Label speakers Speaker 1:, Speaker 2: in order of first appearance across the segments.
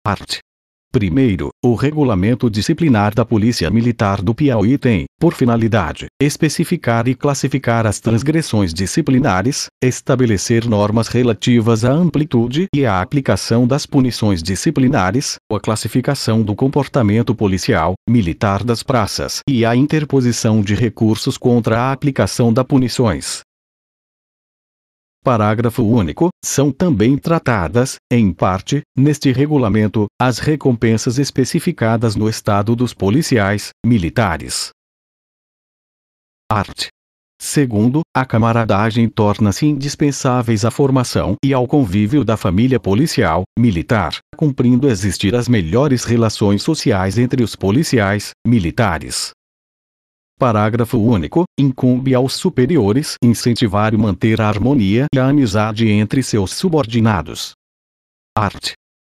Speaker 1: Art. Primeiro, o Regulamento Disciplinar da Polícia Militar do Piauí tem, por finalidade, especificar e classificar as transgressões disciplinares, estabelecer normas relativas à amplitude e à aplicação das punições disciplinares, a classificação do comportamento policial, militar das praças e a interposição de recursos contra a aplicação das punições. Parágrafo único. São também tratadas, em parte, neste regulamento, as recompensas especificadas no Estado dos policiais militares. Art. Segundo, a camaradagem torna-se indispensáveis à formação e ao convívio da família policial militar, cumprindo existir as melhores relações sociais entre os policiais militares. Parágrafo único. Incumbe aos superiores incentivar e manter a harmonia e a amizade entre seus subordinados. Art.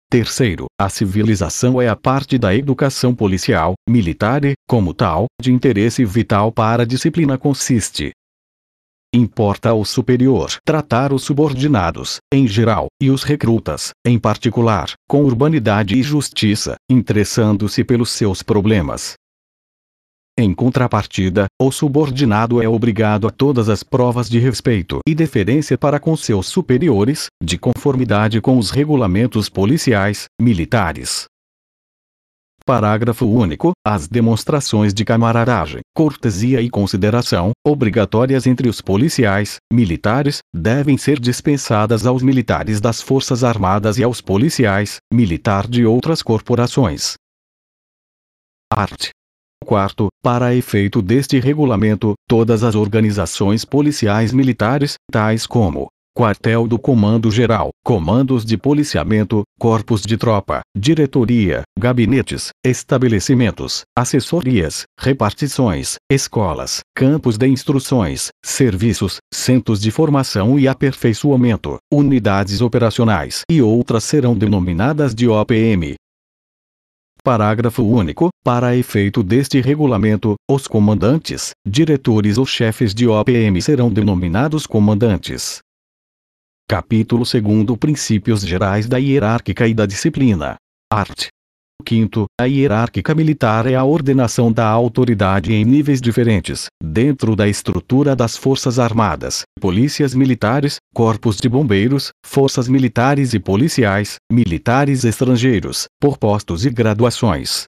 Speaker 1: Terceiro, a civilização é a parte da educação policial, militar e, como tal, de interesse vital para a disciplina consiste. Importa ao superior tratar os subordinados, em geral, e os recrutas, em particular, com urbanidade e justiça, interessando-se pelos seus problemas. Em contrapartida, o subordinado é obrigado a todas as provas de respeito e deferência para com seus superiores, de conformidade com os regulamentos policiais militares. Parágrafo único. As demonstrações de camaradagem, cortesia e consideração, obrigatórias entre os policiais militares, devem ser dispensadas aos militares das Forças Armadas e aos policiais militar de outras corporações. Art. Quarto, para efeito deste regulamento, todas as organizações policiais militares, tais como Quartel do Comando-Geral, Comandos de Policiamento, Corpos de Tropa, Diretoria, Gabinetes, Estabelecimentos, Assessorias, Repartições, Escolas, Campos de Instruções, Serviços, Centros de Formação e Aperfeiçoamento, Unidades Operacionais e outras serão denominadas de OPM. Parágrafo único. Para efeito deste regulamento, os comandantes, diretores ou chefes de OPM serão denominados comandantes. Capítulo 2. Princípios gerais da hierárquica e da disciplina. Art. 5. A hierárquica militar é a ordenação da autoridade em níveis diferentes, dentro da estrutura das Forças Armadas, polícias militares, corpos de bombeiros, forças militares e policiais, militares estrangeiros, por postos e graduações.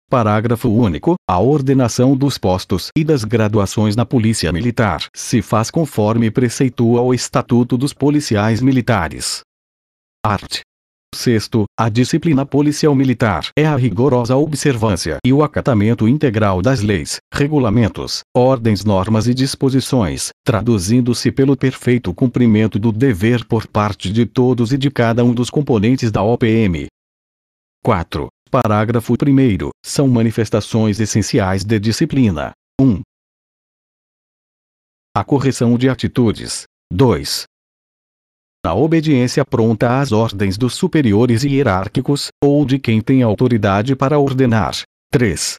Speaker 1: Parágrafo único. A ordenação dos postos e das graduações na Polícia Militar se faz conforme preceitua o Estatuto dos Policiais Militares. Art. 6. A disciplina policial militar é a rigorosa observância e o acatamento integral das leis, regulamentos, ordens, normas e disposições, traduzindo-se pelo perfeito cumprimento do dever por parte de todos e de cada um dos componentes da OPM. 4. Parágrafo 1. São manifestações essenciais de disciplina. 1. A correção de atitudes. 2. A obediência pronta às ordens dos superiores hierárquicos, ou de quem tem autoridade para ordenar. 3.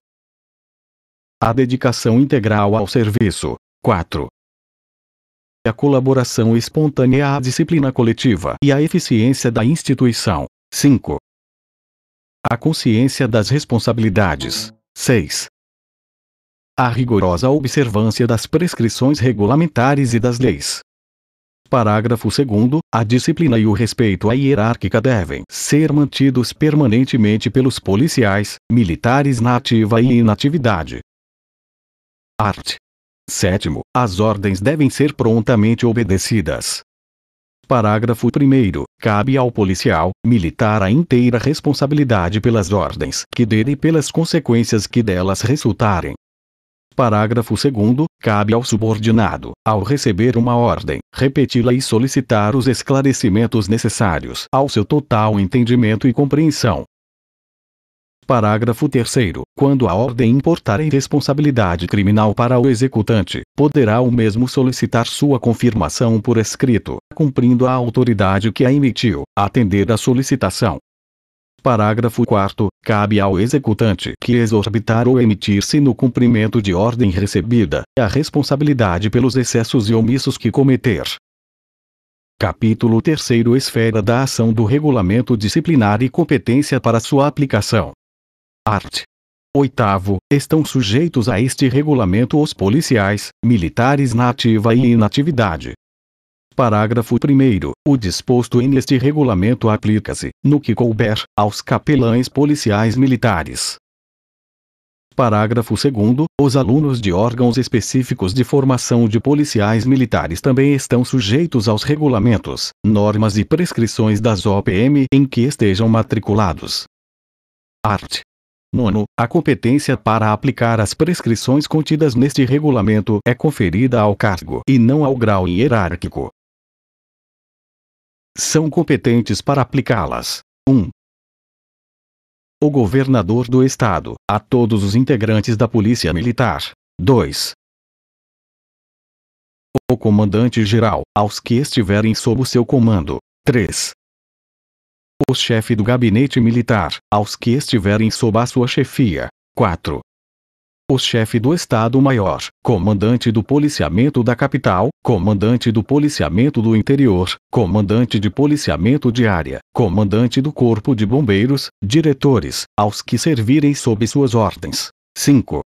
Speaker 1: A dedicação integral ao serviço. 4. A colaboração espontânea à disciplina coletiva e à eficiência da instituição. 5. A consciência das responsabilidades. 6. A rigorosa observância das prescrições regulamentares e das leis. Parágrafo 2. A disciplina e o respeito à hierárquica devem ser mantidos permanentemente pelos policiais militares na ativa e inatividade. Art. 7. As ordens devem ser prontamente obedecidas. Parágrafo 1. Cabe ao policial militar a inteira responsabilidade pelas ordens que der e pelas consequências que delas resultarem. Parágrafo 2. Cabe ao subordinado, ao receber uma ordem, repeti-la e solicitar os esclarecimentos necessários ao seu total entendimento e compreensão. Parágrafo 3. Quando a ordem importar irresponsabilidade criminal para o executante, poderá o mesmo solicitar sua confirmação por escrito, cumprindo a autoridade que a emitiu atender à solicitação. Parágrafo 4. Cabe ao executante que exorbitar ou emitir-se no cumprimento de ordem recebida, a responsabilidade pelos excessos e omissos que cometer. Capítulo 3º Esfera da ação do regulamento disciplinar e competência para sua aplicação. Art. 8º. Estão sujeitos a este regulamento os policiais, militares na ativa e inatividade. Parágrafo 1º. O disposto neste regulamento aplica-se, no que couber, aos capelães policiais militares. Parágrafo 2º. Os alunos de órgãos específicos de formação de policiais militares também estão sujeitos aos regulamentos, normas e prescrições das OPM em que estejam matriculados. Art. 9. A competência para aplicar as prescrições contidas neste regulamento é conferida ao cargo e não ao grau hierárquico. São competentes para aplicá-las: 1. O governador do Estado, a todos os integrantes da Polícia Militar. 2. O comandante-geral, aos que estiverem sob o seu comando. 3. O chefe do gabinete militar, aos que estiverem sob a sua chefia. 4. O chefe do Estado-Maior, comandante do policiamento da capital, comandante do policiamento do interior, comandante de policiamento de área, comandante do corpo de bombeiros, diretores, aos que servirem sob suas ordens. 5.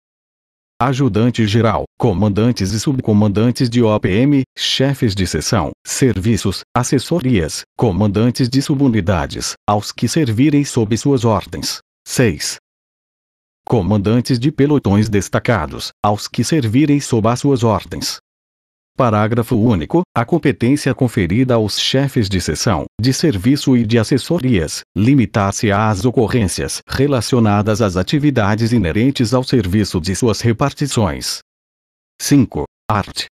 Speaker 1: Ajudante-geral, comandantes e subcomandantes de OPM, chefes de seção, serviços, assessorias, comandantes de subunidades, aos que servirem sob suas ordens. 6. Comandantes de pelotões destacados, aos que servirem sob as suas ordens. Parágrafo único. A competência conferida aos chefes de seção, de serviço e de assessorias, limitar-se-á às ocorrências relacionadas às atividades inerentes ao serviço de suas repartições. 5. Art.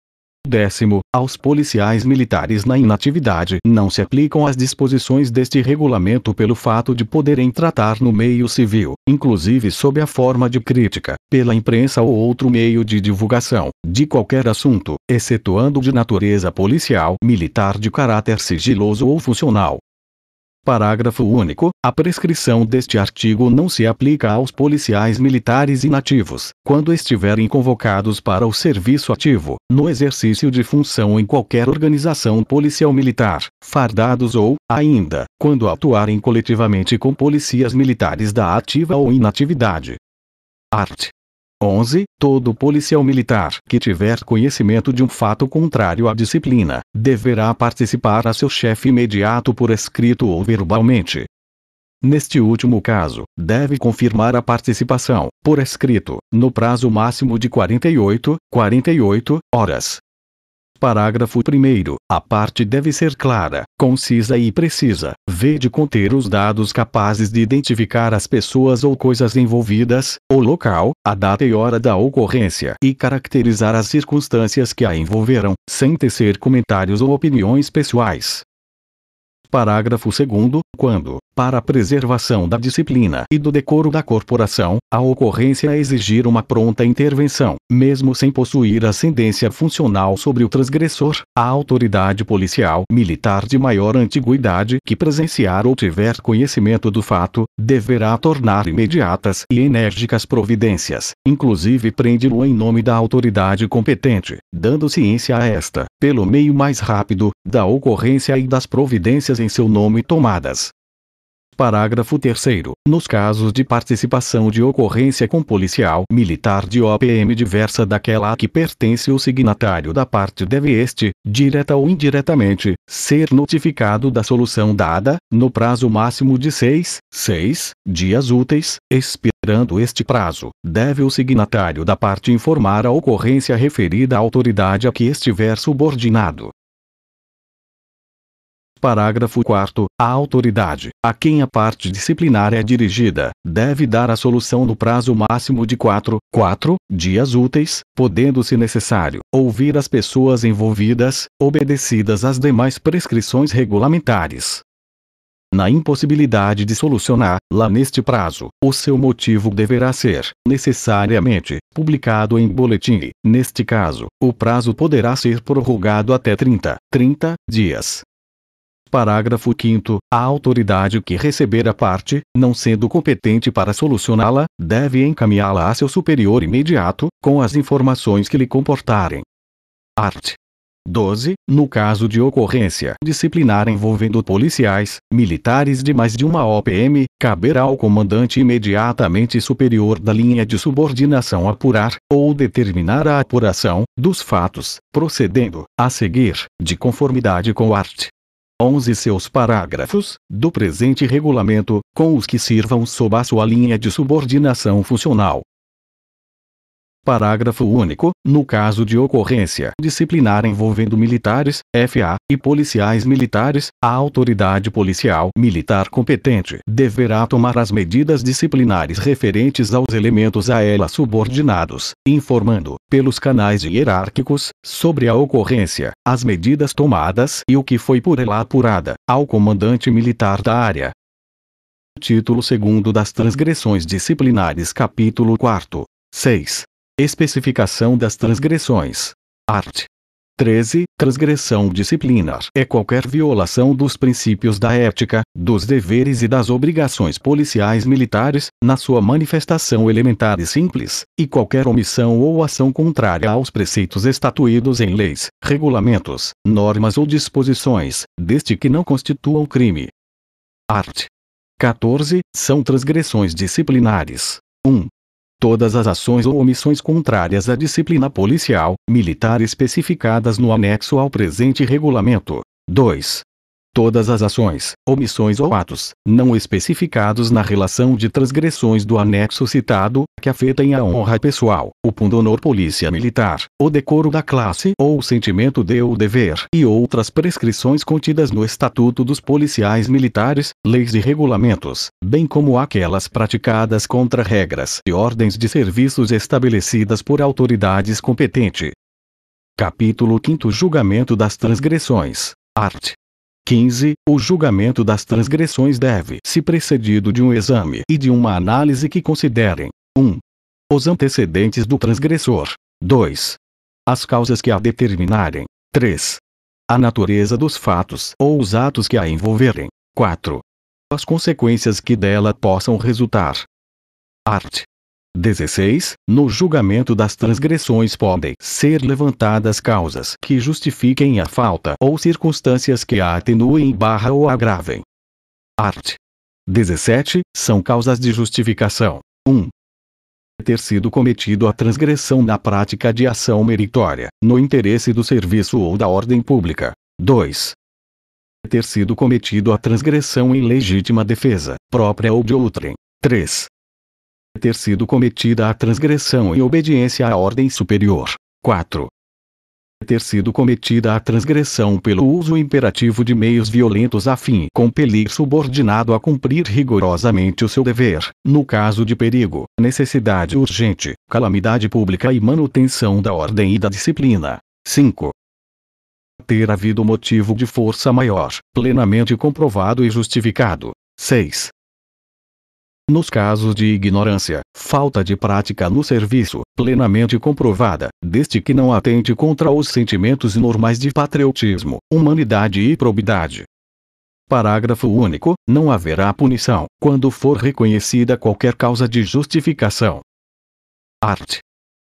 Speaker 1: 10º. Aos policiais militares na inatividade não se aplicam as disposições deste regulamento pelo fato de poderem tratar no meio civil, inclusive sob a forma de crítica, pela imprensa ou outro meio de divulgação, de qualquer assunto, excetuando de natureza policial, militar de caráter sigiloso ou funcional. Parágrafo único. A prescrição deste artigo não se aplica aos policiais militares inativos, quando estiverem convocados para o serviço ativo, no exercício de função em qualquer organização policial militar, fardados ou, ainda, quando atuarem coletivamente com polícias militares da ativa ou inatividade. Art. 11. Todo policial militar que tiver conhecimento de um fato contrário à disciplina, deverá participar a seu chefe imediato por escrito ou verbalmente. Neste último caso, deve confirmar a participação, por escrito, no prazo máximo de 48 horas. Parágrafo 1º. A parte deve ser clara, concisa e precisa, de conter os dados capazes de identificar as pessoas ou coisas envolvidas, o local, a data e hora da ocorrência e caracterizar as circunstâncias que a envolveram, sem tecer comentários ou opiniões pessoais. Parágrafo 2º. Quando, para a preservação da disciplina e do decoro da corporação, a ocorrência exigir uma pronta intervenção, mesmo sem possuir ascendência funcional sobre o transgressor, a autoridade policial militar de maior antiguidade que presenciar ou tiver conhecimento do fato, deverá tornar imediatas e enérgicas providências, inclusive prende-lo em nome da autoridade competente, dando ciência a esta, pelo meio mais rápido, da ocorrência e das providências em seu nome tomadas. Parágrafo 3º. Nos casos de participação de ocorrência com policial militar de OPM diversa daquela a que pertence o signatário da parte, deve este, direta ou indiretamente, ser notificado da solução dada, no prazo máximo de 6 dias úteis. Expirando este prazo, deve o signatário da parte informar a ocorrência referida à autoridade a que estiver subordinado. Parágrafo 4º. A autoridade, a quem a parte disciplinar é dirigida, deve dar a solução no prazo máximo de 4 dias úteis, podendo, se necessário, ouvir as pessoas envolvidas, obedecidas as demais prescrições regulamentares. Na impossibilidade de solucioná-la neste prazo, o seu motivo deverá ser, necessariamente, publicado em boletim. Neste caso, o prazo poderá ser prorrogado até 30 dias. Parágrafo 5º. A autoridade que receber a parte, não sendo competente para solucioná-la, deve encaminhá-la a seu superior imediato, com as informações que lhe comportarem. Art. 12. No caso de ocorrência disciplinar envolvendo policiais, militares de mais de uma OPM, caberá ao comandante imediatamente superior da linha de subordinação apurar, ou determinar a apuração, dos fatos, procedendo, a seguir, de conformidade com o art. 11 seus parágrafos, do presente regulamento, com os que sirvam sob a sua linha de subordinação funcional. Parágrafo único. No caso de ocorrência disciplinar envolvendo militares, FA, e policiais militares, a autoridade policial militar competente deverá tomar as medidas disciplinares referentes aos elementos a ela subordinados, informando, pelos canais hierárquicos, sobre a ocorrência, as medidas tomadas e o que foi por ela apurada, ao comandante militar da área. Título 2º das Transgressões Disciplinares, Capítulo 4. 6. Especificação das transgressões. Art. 13. Transgressão disciplinar é qualquer violação dos princípios da ética, dos deveres e das obrigações policiais militares, na sua manifestação elementar e simples, e qualquer omissão ou ação contrária aos preceitos estatuídos em leis, regulamentos, normas ou disposições, desde que não constituam crime. Art. 14. São transgressões disciplinares. 1. Todas as ações ou omissões contrárias à disciplina policial, militar especificadas no anexo ao presente regulamento. 2. Todas as ações, omissões ou atos, não especificados na relação de transgressões do anexo citado, que afetem a honra pessoal, o pundonor polícia militar, o decoro da classe ou o sentimento de ou dever e outras prescrições contidas no Estatuto dos Policiais Militares, leis e regulamentos, bem como aquelas praticadas contra regras e ordens de serviços estabelecidas por autoridades competentes. Capítulo 5. Julgamento das transgressões. Art. 15. O julgamento das transgressões deve se precedido de um exame e de uma análise que considerem: 1. Os antecedentes do transgressor. 2. As causas que a determinarem. 3. A natureza dos fatos ou os atos que a envolverem. 4. As consequências que dela possam resultar. Art. 16. No julgamento das transgressões podem ser levantadas causas que justifiquem a falta ou circunstâncias que a atenuem ou agravem. Art. 17. São causas de justificação: 1. Ter sido cometido a transgressão na prática de ação meritória, no interesse do serviço ou da ordem pública. 2. Ter sido cometido a transgressão em legítima defesa, própria ou de outrem. 3. Ter sido cometida a transgressão em obediência à ordem superior. 4. Ter sido cometida a transgressão pelo uso imperativo de meios violentos a fim de compelir subordinado a cumprir rigorosamente o seu dever, no caso de perigo, necessidade urgente, calamidade pública e manutenção da ordem e da disciplina. 5. Ter havido motivo de força maior, plenamente comprovado e justificado. 6. Nos casos de ignorância, falta de prática no serviço, plenamente comprovada, desde que não atente contra os sentimentos normais de patriotismo, humanidade e probidade. Parágrafo único. Não haverá punição, quando for reconhecida qualquer causa de justificação. Art.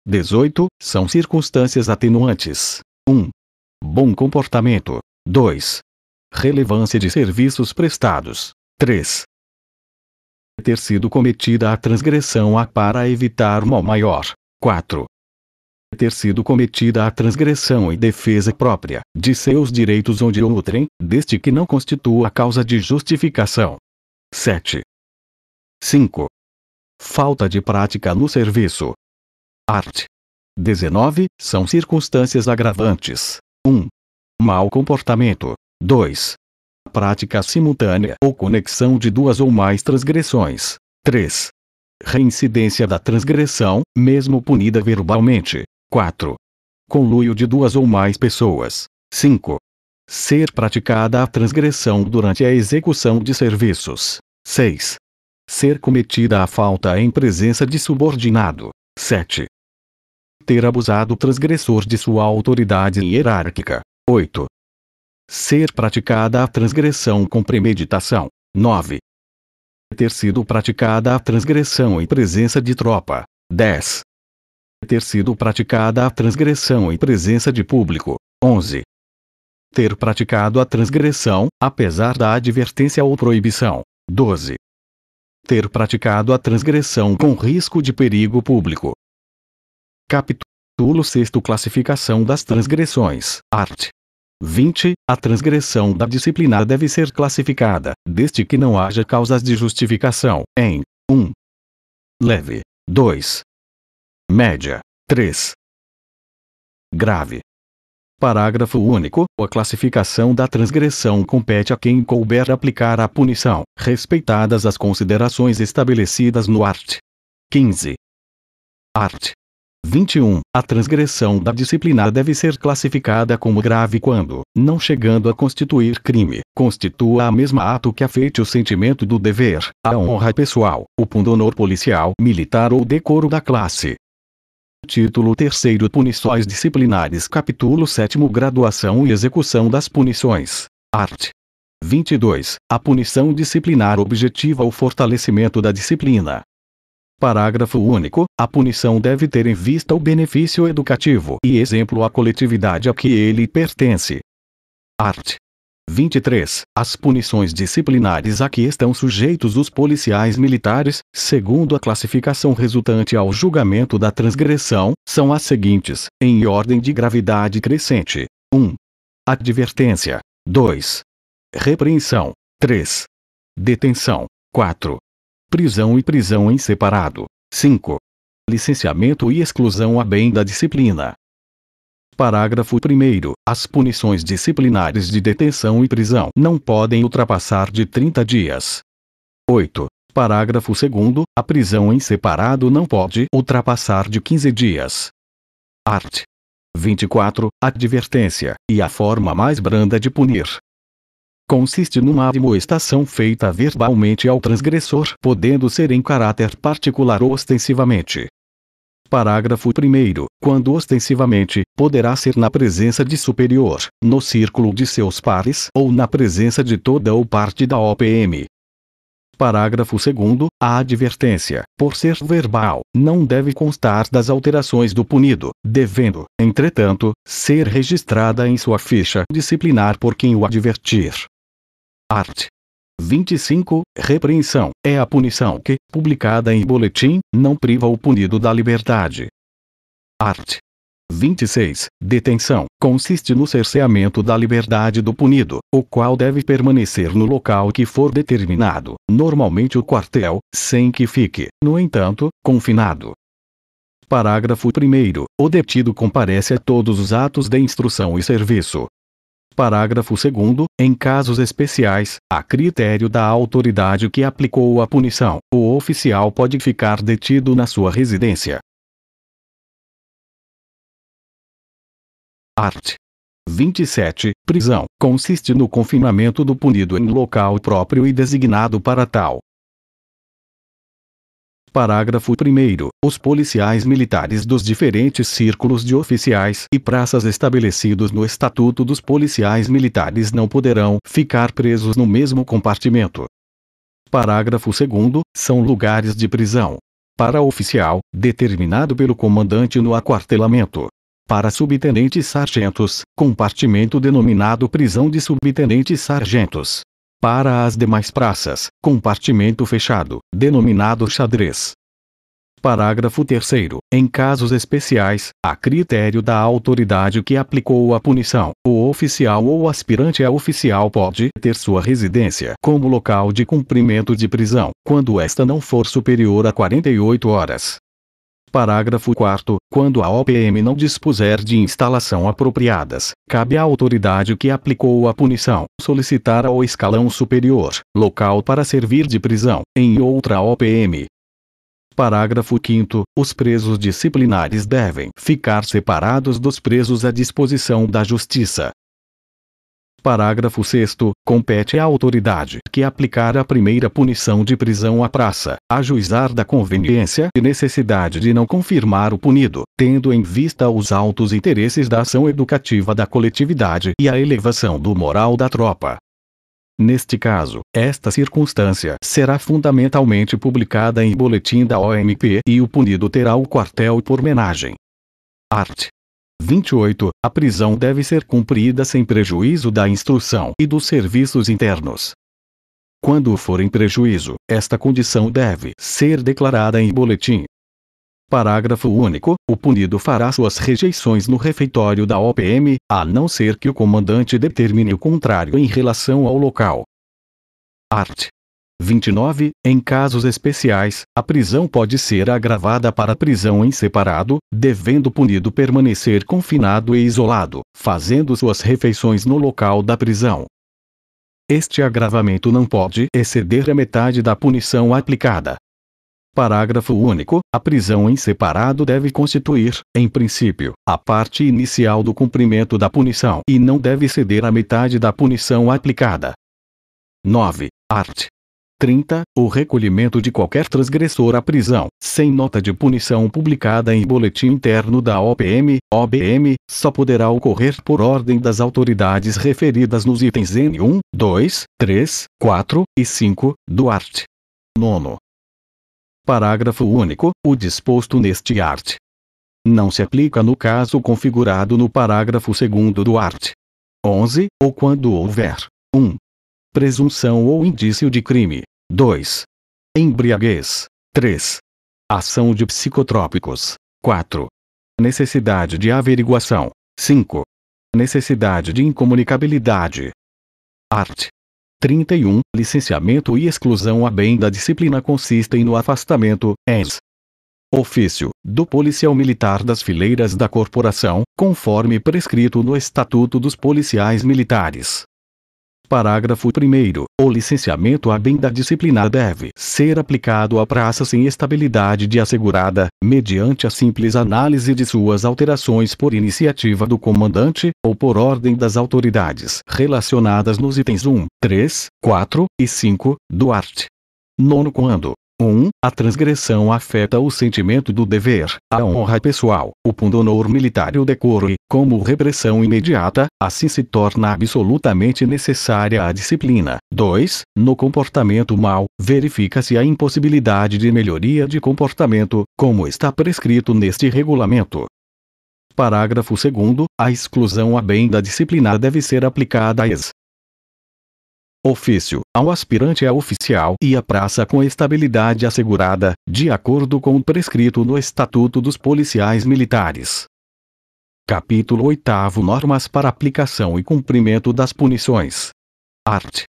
Speaker 1: 18. São circunstâncias atenuantes: 1. Bom comportamento. 2. Relevância de serviços prestados. 3. Ter sido cometida a transgressão para evitar mal maior. 4. Ter sido cometida a transgressão em defesa própria, de seus direitos ou de outrem, desde que não constitua causa de justificação. 7. 5. Falta de prática no serviço. Art. 19. São circunstâncias agravantes: 1. Mau comportamento. 2. Prática simultânea ou conexão de duas ou mais transgressões. 3. Reincidência da transgressão, mesmo punida verbalmente. 4. Conluio de duas ou mais pessoas. 5. Ser praticada a transgressão durante a execução de serviços. 6. Ser cometida a falta em presença de subordinado. 7. Ter abusado o transgressor de sua autoridade hierárquica. 8. Ser praticada a transgressão com premeditação. 9. Ter sido praticada a transgressão em presença de tropa. 10. Ter sido praticada a transgressão em presença de público. 11. Ter praticado a transgressão, apesar da advertência ou proibição. 12. Ter praticado a transgressão com risco de perigo público. Capítulo 6. Classificação das transgressões. Art. 20. A transgressão da disciplina deve ser classificada, desde que não haja causas de justificação, em 1. Leve. 2. Média. 3. Grave. Parágrafo único. A classificação da transgressão compete a quem couber aplicar a punição, respeitadas as considerações estabelecidas no art. 15. Art. 21. A transgressão da disciplina deve ser classificada como grave quando, não chegando a constituir crime, constitua a mesma ato que afete o sentimento do dever, a honra pessoal, o pundonor policial, militar ou decoro da classe. Título 3. Punições disciplinares. Capítulo 7. Graduação e execução das punições. Art. 22. A punição disciplinar objetiva o fortalecimento da disciplina. Parágrafo único. A punição deve ter em vista o benefício educativo e exemplo à coletividade a que ele pertence. Art. 23. As punições disciplinares a que estão sujeitos os policiais militares, segundo a classificação resultante ao julgamento da transgressão, são as seguintes, em ordem de gravidade crescente: 1. Advertência. 2. Repreensão. 3. Detenção. 4. Prisão e prisão em separado. 5. Licenciamento e exclusão a bem da disciplina. Parágrafo 1º. As punições disciplinares de detenção e prisão não podem ultrapassar de 30 dias. 8. Parágrafo 2º. A prisão em separado não pode ultrapassar de 15 dias. Art. 24. Advertência, e a forma mais branda de punir. Consiste numa admoestação feita verbalmente ao transgressor, podendo ser em caráter particular ou ostensivamente. Parágrafo 1º. Quando ostensivamente, poderá ser na presença de superior, no círculo de seus pares ou na presença de toda ou parte da OPM. Parágrafo 2º. A advertência, por ser verbal, não deve constar das alterações do punido, devendo, entretanto, ser registrada em sua ficha disciplinar por quem o advertir. Art. 25. Repreensão é a punição que, publicada em boletim, não priva o punido da liberdade. Art. 26. Detenção consiste no cerceamento da liberdade do punido, o qual deve permanecer no local que for determinado, normalmente o quartel, sem que fique, no entanto, confinado. Parágrafo 1º. O detido comparece a todos os atos de instrução e serviço. Parágrafo 2º. Em casos especiais, a critério da autoridade que aplicou a punição, o oficial pode ficar detido na sua residência. Art. 27. Prisão consiste no confinamento do punido em local próprio e designado para tal. Parágrafo 1º. Os policiais militares dos diferentes círculos de oficiais e praças estabelecidos no Estatuto dos Policiais Militares não poderão ficar presos no mesmo compartimento. Parágrafo 2º. São lugares de prisão. Para oficial, determinado pelo comandante no aquartelamento. Para subtenentes sargentos, compartimento denominado prisão de subtenentes sargentos. Para as demais praças, compartimento fechado, denominado xadrez. Parágrafo 3º. Em casos especiais, a critério da autoridade que aplicou a punição, o oficial ou aspirante a oficial pode ter sua residência como local de cumprimento de prisão, quando esta não for superior a 48 horas. Parágrafo 4º. Quando a OPM não dispuser de instalação apropriadas, cabe à autoridade que aplicou a punição solicitar ao escalão superior local para servir de prisão em outra OPM. Parágrafo 5º. Os presos disciplinares devem ficar separados dos presos à disposição da Justiça. Parágrafo 6º. Compete à autoridade que aplicar a primeira punição de prisão à praça, ajuizar da conveniência e necessidade de não confirmar o punido, tendo em vista os altos interesses da ação educativa da coletividade e a elevação do moral da tropa. Neste caso, esta circunstância será fundamentalmente publicada em boletim da OMP e o punido terá o quartel por menagem. Art. 28. A prisão deve ser cumprida sem prejuízo da instrução e dos serviços internos. Quando for em prejuízo, esta condição deve ser declarada em boletim. Parágrafo único. O punido fará suas rejeições no refeitório da OPM, a não ser que o comandante determine o contrário em relação ao local. Art. 29. Em casos especiais, a prisão pode ser agravada para prisão em separado, devendo o punido permanecer confinado e isolado, fazendo suas refeições no local da prisão. Este agravamento não pode exceder a metade da punição aplicada. Parágrafo único. A prisão em separado deve constituir, em princípio, a parte inicial do cumprimento da punição e não deve exceder a metade da punição aplicada. 9. Art. 30. O recolhimento de qualquer transgressor à prisão, sem nota de punição publicada em boletim interno da OPM, só poderá ocorrer por ordem das autoridades referidas nos itens N1, 2, 3, 4 e 5, do art. 9. Parágrafo único. O disposto neste art. não se aplica no caso configurado no parágrafo 2º do art. 11, ou quando houver 1. Presunção ou indício de crime. 2. Embriaguez. 3. Ação de psicotrópicos. 4. Necessidade de averiguação. 5. Necessidade de incomunicabilidade. Art. 31. Licenciamento e exclusão a bem da disciplina consistem no afastamento, ens. Ofício, do policial militar das fileiras da corporação, conforme prescrito no Estatuto dos Policiais Militares. Parágrafo 1º. O licenciamento a bem da disciplina deve ser aplicado à praça sem estabilidade de assegurada, mediante a simples análise de suas alterações por iniciativa do comandante, ou por ordem das autoridades relacionadas nos itens 1, 3, 4 e 5, do art. 9. Quando 1. A transgressão afeta o sentimento do dever, a honra pessoal, o pundonor militar e o decoro e, como repressão imediata, assim se torna absolutamente necessária a disciplina. 2. No comportamento mau, verifica-se a impossibilidade de melhoria de comportamento, como está prescrito neste regulamento. Parágrafo 2º. A exclusão a bem da disciplina deve ser aplicada a ex. Ofício, ao aspirante a oficial e à praça com estabilidade assegurada, de acordo com o prescrito no Estatuto dos Policiais Militares. Capítulo 8º. Normas para aplicação e cumprimento das punições. Art.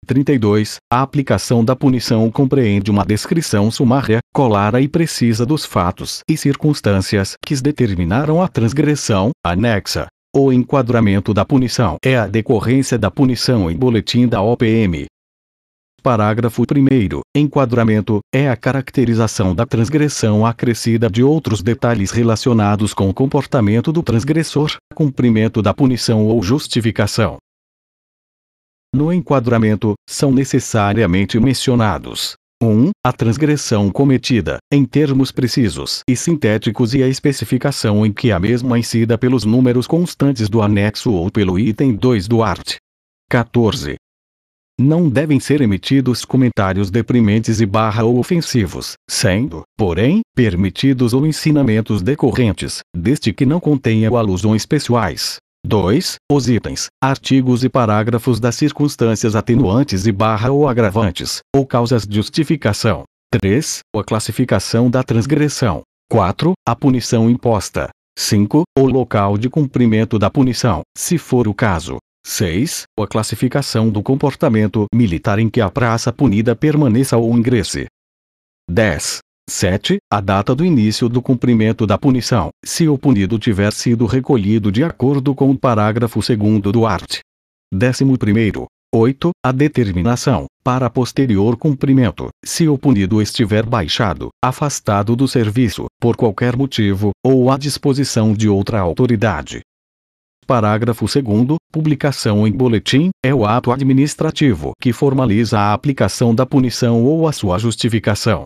Speaker 1: 32. A aplicação da punição compreende uma descrição sumária, clara e precisa dos fatos e circunstâncias que determinaram a transgressão, anexa. O enquadramento da punição é a decorrência da punição em boletim da OPM. Parágrafo 1º. Enquadramento é a caracterização da transgressão acrescida de outros detalhes relacionados com o comportamento do transgressor, cumprimento da punição ou justificação. No enquadramento, são necessariamente mencionados: 1. A transgressão cometida, em termos precisos e sintéticos e a especificação em que a mesma incida pelos números constantes do anexo ou pelo item 2 do art. 14. Não devem ser emitidos comentários deprimentes ou ofensivos, sendo, porém, permitidos ou ensinamentos decorrentes, desde que não contenham alusões pessoais. 2. Os itens, artigos e parágrafos das circunstâncias atenuantes ou agravantes, ou causas de justificação. 3. A classificação da transgressão. 4. A punição imposta. 5. O local de cumprimento da punição, se for o caso. 6. A classificação do comportamento militar em que a praça punida permaneça ou ingresse. 10. 7. A data do início do cumprimento da punição, se o punido tiver sido recolhido de acordo com o parágrafo 2º do art. 11º. 8. A determinação, para posterior cumprimento, se o punido estiver baixado, afastado do serviço, por qualquer motivo, ou à disposição de outra autoridade. Parágrafo 2º. Publicação em boletim é o ato administrativo que formaliza a aplicação da punição ou a sua justificação.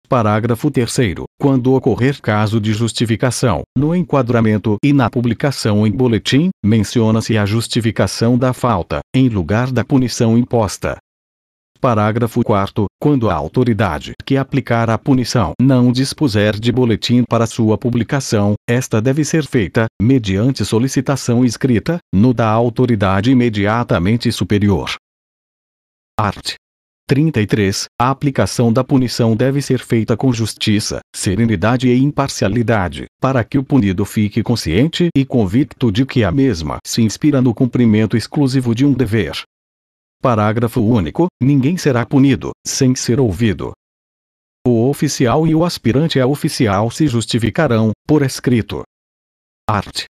Speaker 1: Parágrafo 3º. Quando ocorrer caso de justificação, no enquadramento e na publicação em boletim, menciona-se a justificação da falta, em lugar da punição imposta. Parágrafo 4º. Quando a autoridade que aplicar a punição não dispuser de boletim para sua publicação, esta deve ser feita, mediante solicitação escrita, no da autoridade imediatamente superior. Art. 33. A aplicação da punição deve ser feita com justiça, serenidade e imparcialidade, para que o punido fique consciente e convicto de que a mesma se inspira no cumprimento exclusivo de um dever. Parágrafo único. Ninguém será punido, sem ser ouvido. O oficial e o aspirante a oficial se justificarão, por escrito. Art.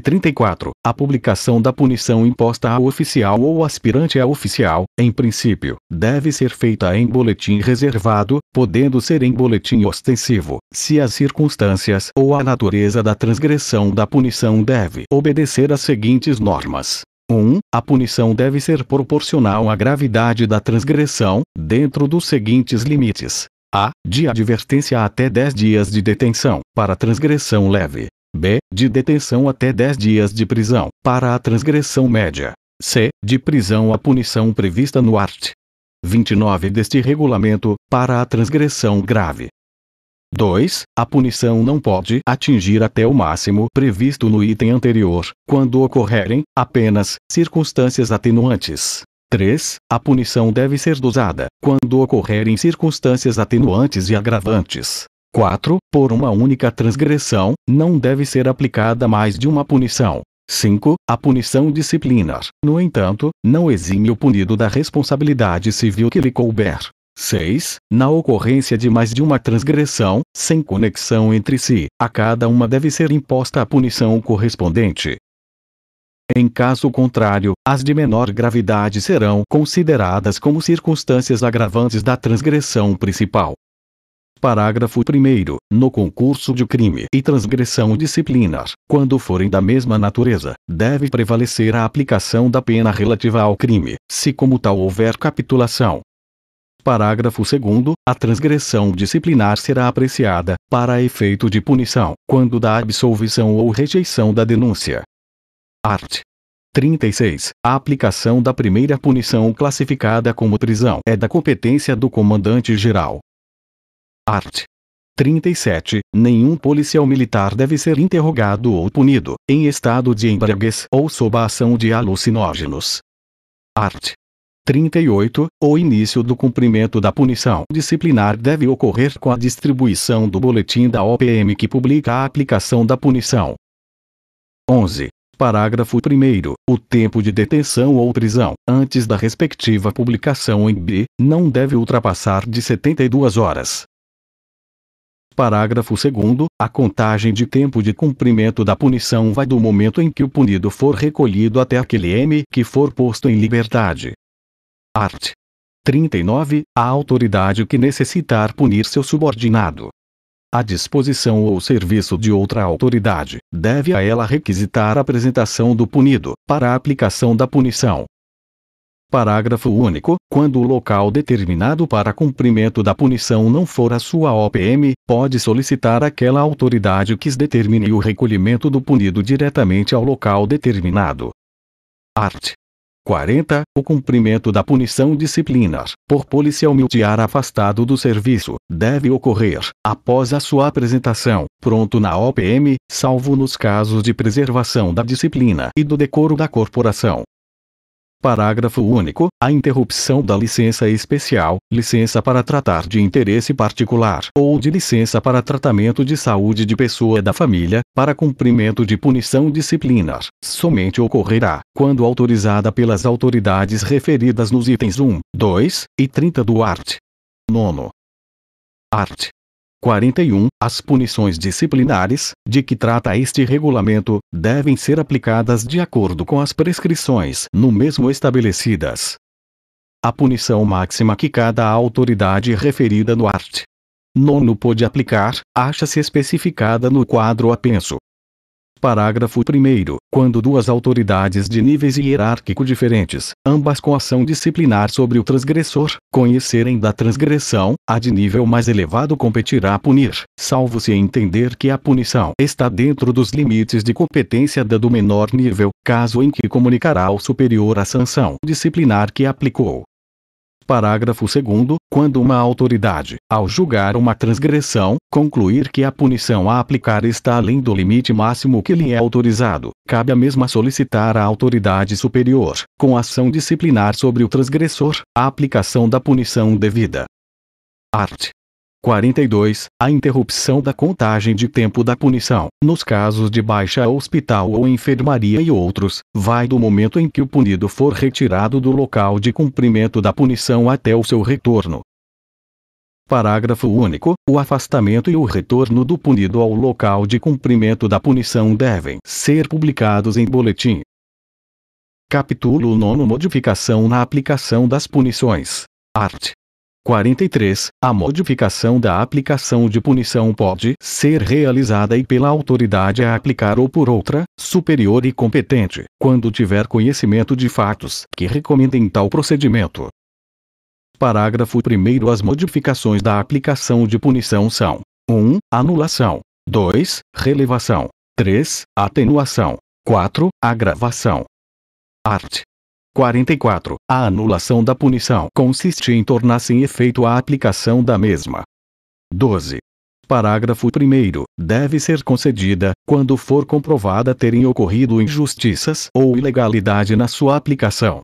Speaker 1: 34. A publicação da punição imposta ao oficial ou aspirante a oficial, em princípio, deve ser feita em boletim reservado, podendo ser em boletim ostensivo, se as circunstâncias ou a natureza da transgressão da punição deve obedecer às seguintes normas. 1. A punição deve ser proporcional à gravidade da transgressão, dentro dos seguintes limites. A. De advertência até 10 dias de detenção, para transgressão leve. B. De detenção até 10 dias de prisão, para a transgressão média. C. De prisão a punição prevista no art. 29 deste regulamento, para a transgressão grave. 2. A punição não pode atingir até o máximo previsto no item anterior, quando ocorrerem, apenas, circunstâncias atenuantes. 3. A punição deve ser dosada, quando ocorrerem circunstâncias atenuantes e agravantes. 4. Por uma única transgressão, não deve ser aplicada mais de uma punição. 5. A punição disciplinar, no entanto, não exime o punido da responsabilidade civil que lhe couber. 6. Na ocorrência de mais de uma transgressão, sem conexão entre si, a cada uma deve ser imposta a punição correspondente. Em caso contrário, as de menor gravidade serão consideradas como circunstâncias agravantes da transgressão principal. Parágrafo 1º. No concurso de crime e transgressão disciplinar, quando forem da mesma natureza, deve prevalecer a aplicação da pena relativa ao crime, se como tal houver capitulação. Parágrafo 2º. A transgressão disciplinar será apreciada, para efeito de punição, quando da absolvição ou rejeição da denúncia. Art. 36. A aplicação da primeira punição classificada como prisão é da competência do comandante-geral. Art. 37. Nenhum policial militar deve ser interrogado ou punido, em estado de embriaguez ou sob a ação de alucinógenos. Art. 38. O início do cumprimento da punição disciplinar deve ocorrer com a distribuição do boletim da OPM que publica a aplicação da punição. 11. Parágrafo 1º. O tempo de detenção ou prisão, antes da respectiva publicação em B, não deve ultrapassar de 72 horas. Parágrafo 2º. A contagem de tempo de cumprimento da punição vai do momento em que o punido for recolhido até aquele M que for posto em liberdade. Art. 39. A autoridade que necessitar punir seu subordinado à disposição ou serviço de outra autoridade, deve a ela requisitar a apresentação do punido, para a aplicação da punição. Parágrafo único. Quando o local determinado para cumprimento da punição não for a sua OPM, pode solicitar àquela autoridade que determine o recolhimento do punido diretamente ao local determinado. Art. 40. O cumprimento da punição disciplinar, por policial militar afastado do serviço, deve ocorrer, após a sua apresentação, pronto na OPM, salvo nos casos de preservação da disciplina e do decoro da corporação. Parágrafo único. A interrupção da licença especial, licença para tratar de interesse particular ou de licença para tratamento de saúde de pessoa da família, para cumprimento de punição disciplinar, somente ocorrerá, quando autorizada pelas autoridades referidas nos itens 1, 2 e 30 do art. 9. Art. 41. As punições disciplinares, de que trata este regulamento, devem ser aplicadas de acordo com as prescrições no mesmo estabelecidas. A punição máxima que cada autoridade referida no art. 9 pode aplicar, acha-se especificada no quadro apenso. Parágrafo 1º. Quando duas autoridades de níveis hierárquico diferentes, ambas com ação disciplinar sobre o transgressor, conhecerem da transgressão, a de nível mais elevado competirá punir, salvo se entender que a punição está dentro dos limites de competência da do menor nível, caso em que comunicará ao superior a sanção disciplinar que aplicou. Parágrafo 2º. Quando uma autoridade, ao julgar uma transgressão, concluir que a punição a aplicar está além do limite máximo que lhe é autorizado, cabe a mesma solicitar à autoridade superior, com ação disciplinar sobre o transgressor, a aplicação da punição devida. Art. 42. A interrupção da contagem de tempo da punição, nos casos de baixa hospital ou enfermaria e outros, vai do momento em que o punido for retirado do local de cumprimento da punição até o seu retorno. Parágrafo único. O afastamento e o retorno do punido ao local de cumprimento da punição devem ser publicados em boletim. Capítulo 9. Modificação na aplicação das punições. Art. 43. A modificação da aplicação de punição pode ser realizada e pela autoridade a aplicar ou por outra, superior e competente, quando tiver conhecimento de fatos que recomendem tal procedimento. Parágrafo 1º. As modificações da aplicação de punição são: 1. Anulação. 2. Relevação. 3. Atenuação. 4. Agravação. Art. 44. A anulação da punição consiste em tornar sem efeito a aplicação da mesma. 12. Parágrafo 1º. Deve ser concedida, quando for comprovada terem ocorrido injustiças ou ilegalidade na sua aplicação.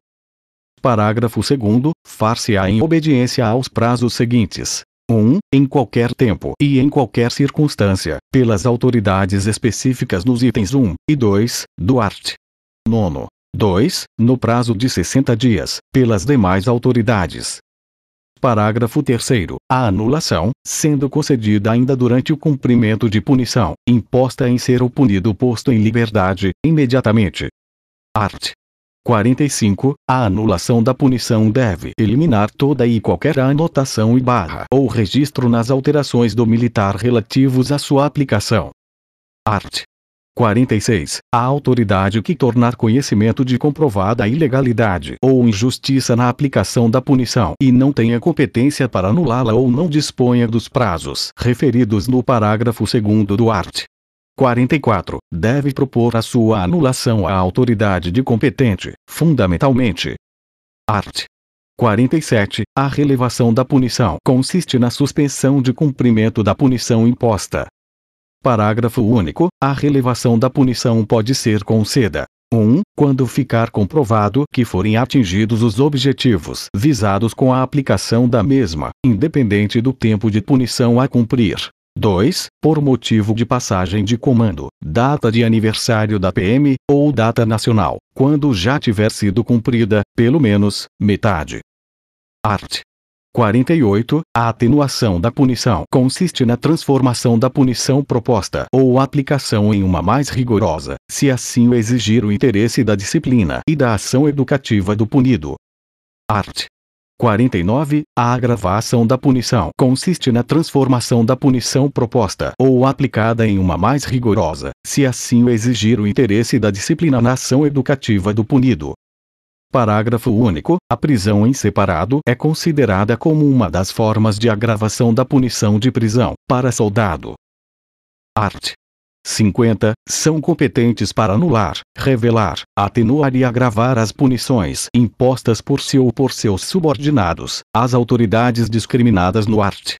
Speaker 1: Parágrafo 2º. Far-se-á em obediência aos prazos seguintes: 1. Em qualquer tempo e em qualquer circunstância, pelas autoridades específicas nos itens 1 e 2, do art. 9. 2. No prazo de 60 dias, pelas demais autoridades. Parágrafo 3º. A anulação, sendo concedida ainda durante o cumprimento de punição, imposta em ser o punido posto em liberdade, imediatamente. Art. 45. A anulação da punição deve eliminar toda e qualquer anotação e barra ou registro nas alterações do militar relativos à sua aplicação. Art. 46. A autoridade que tornar conhecimento de comprovada ilegalidade ou injustiça na aplicação da punição e não tenha competência para anulá-la ou não disponha dos prazos referidos no parágrafo 2º do art. 44. Deve propor a sua anulação à autoridade de competente, fundamentalmente. Art. 47. A relevação da punição consiste na suspensão de cumprimento da punição imposta. Parágrafo único. A relevação da punição pode ser concedida: 1. Quando ficar comprovado que forem atingidos os objetivos visados com a aplicação da mesma, independente do tempo de punição a cumprir. 2. Por motivo de passagem de comando, data de aniversário da PM, ou data nacional, quando já tiver sido cumprida, pelo menos, metade. Art. 48. A atenuação da punição consiste na transformação da punição proposta ou aplicação em uma mais rigorosa, se assim o exigir o interesse da disciplina e da ação educativa do punido. Art. 49. A agravação da punição consiste na transformação da punição proposta ou aplicada em uma mais rigorosa, se assim o exigir o interesse da disciplina na ação educativa do punido. Parágrafo único. A prisão em separado é considerada como uma das formas de agravação da punição de prisão, para soldado. Art. 50. São competentes para anular, revelar, atenuar e agravar as punições impostas por si ou por seus subordinados, as autoridades discriminadas no art.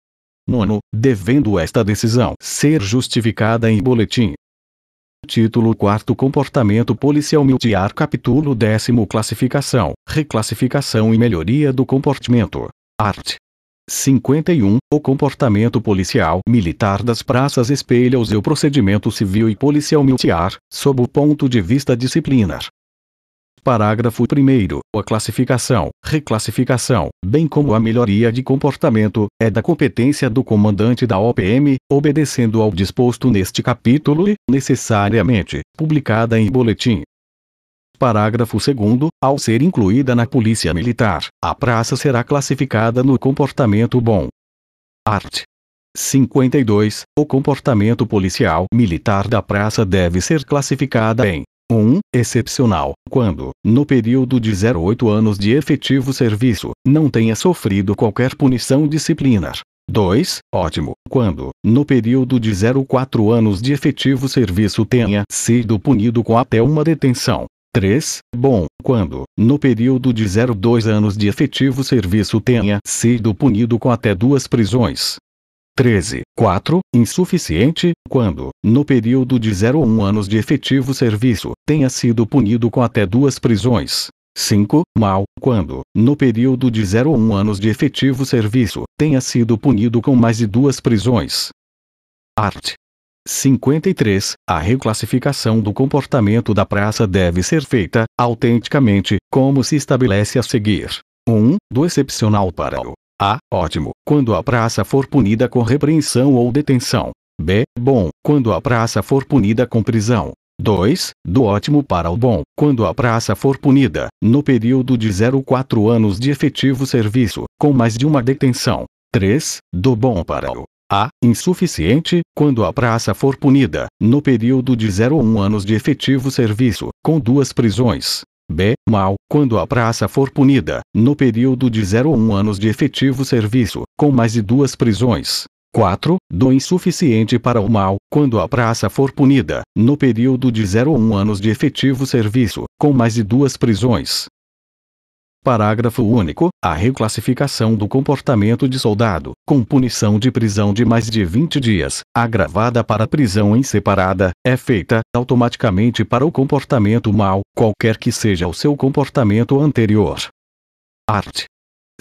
Speaker 1: 9. Devendo esta decisão ser justificada em boletim. Título 4. Comportamento policial militar. Capítulo 10. Classificação, reclassificação e melhoria do comportamento. Art. 51. O comportamento policial militar das praças espelha o seu procedimento civil e policial militar, sob o ponto de vista disciplinar. Parágrafo 1º. A classificação, reclassificação, bem como a melhoria de comportamento, é da competência do comandante da OPM, obedecendo ao disposto neste capítulo e, necessariamente, publicada em boletim. Parágrafo 2º. Ao ser incluída na Polícia Militar, a praça será classificada no comportamento bom. Art. 52. O comportamento policial militar da praça deve ser classificada em 1. Excepcional, quando, no período de 08 anos de efetivo serviço, não tenha sofrido qualquer punição disciplinar. 2. Ótimo, quando, no período de 04 anos de efetivo serviço tenha sido punido com até uma detenção. 3. Bom, quando, no período de 0 a 2 anos de efetivo serviço tenha sido punido com até 2 prisões. 13. 4. Insuficiente, quando, no período de 0 a 1 anos de efetivo serviço, tenha sido punido com até 2 prisões. 5. Mal, quando, no período de 0 a 1 anos de efetivo serviço, tenha sido punido com mais de 2 prisões. Art. 53. A reclassificação do comportamento da praça deve ser feita, autenticamente, como se estabelece a seguir. 1. Do excepcional para o A. Ótimo, quando a praça for punida com repreensão ou detenção. B. Bom, quando a praça for punida com prisão. 2. Do ótimo para o bom, quando a praça for punida, no período de 0 a 4 anos de efetivo serviço, com mais de uma detenção. 3. Do bom para o A. Insuficiente, quando a praça for punida, no período de 0 a 1 anos de efetivo serviço, com 2 prisões. B. Mal, quando a praça for punida, no período de 0 a 1 anos de efetivo serviço, com mais de 2 prisões. 4. Do insuficiente para o mal, quando a praça for punida, no período de 0 a 1 anos de efetivo serviço, com mais de 2 prisões. Parágrafo único. A reclassificação do comportamento de soldado, com punição de prisão de mais de 20 dias, agravada para prisão em separada, é feita automaticamente para o comportamento mau, qualquer que seja o seu comportamento anterior. Art.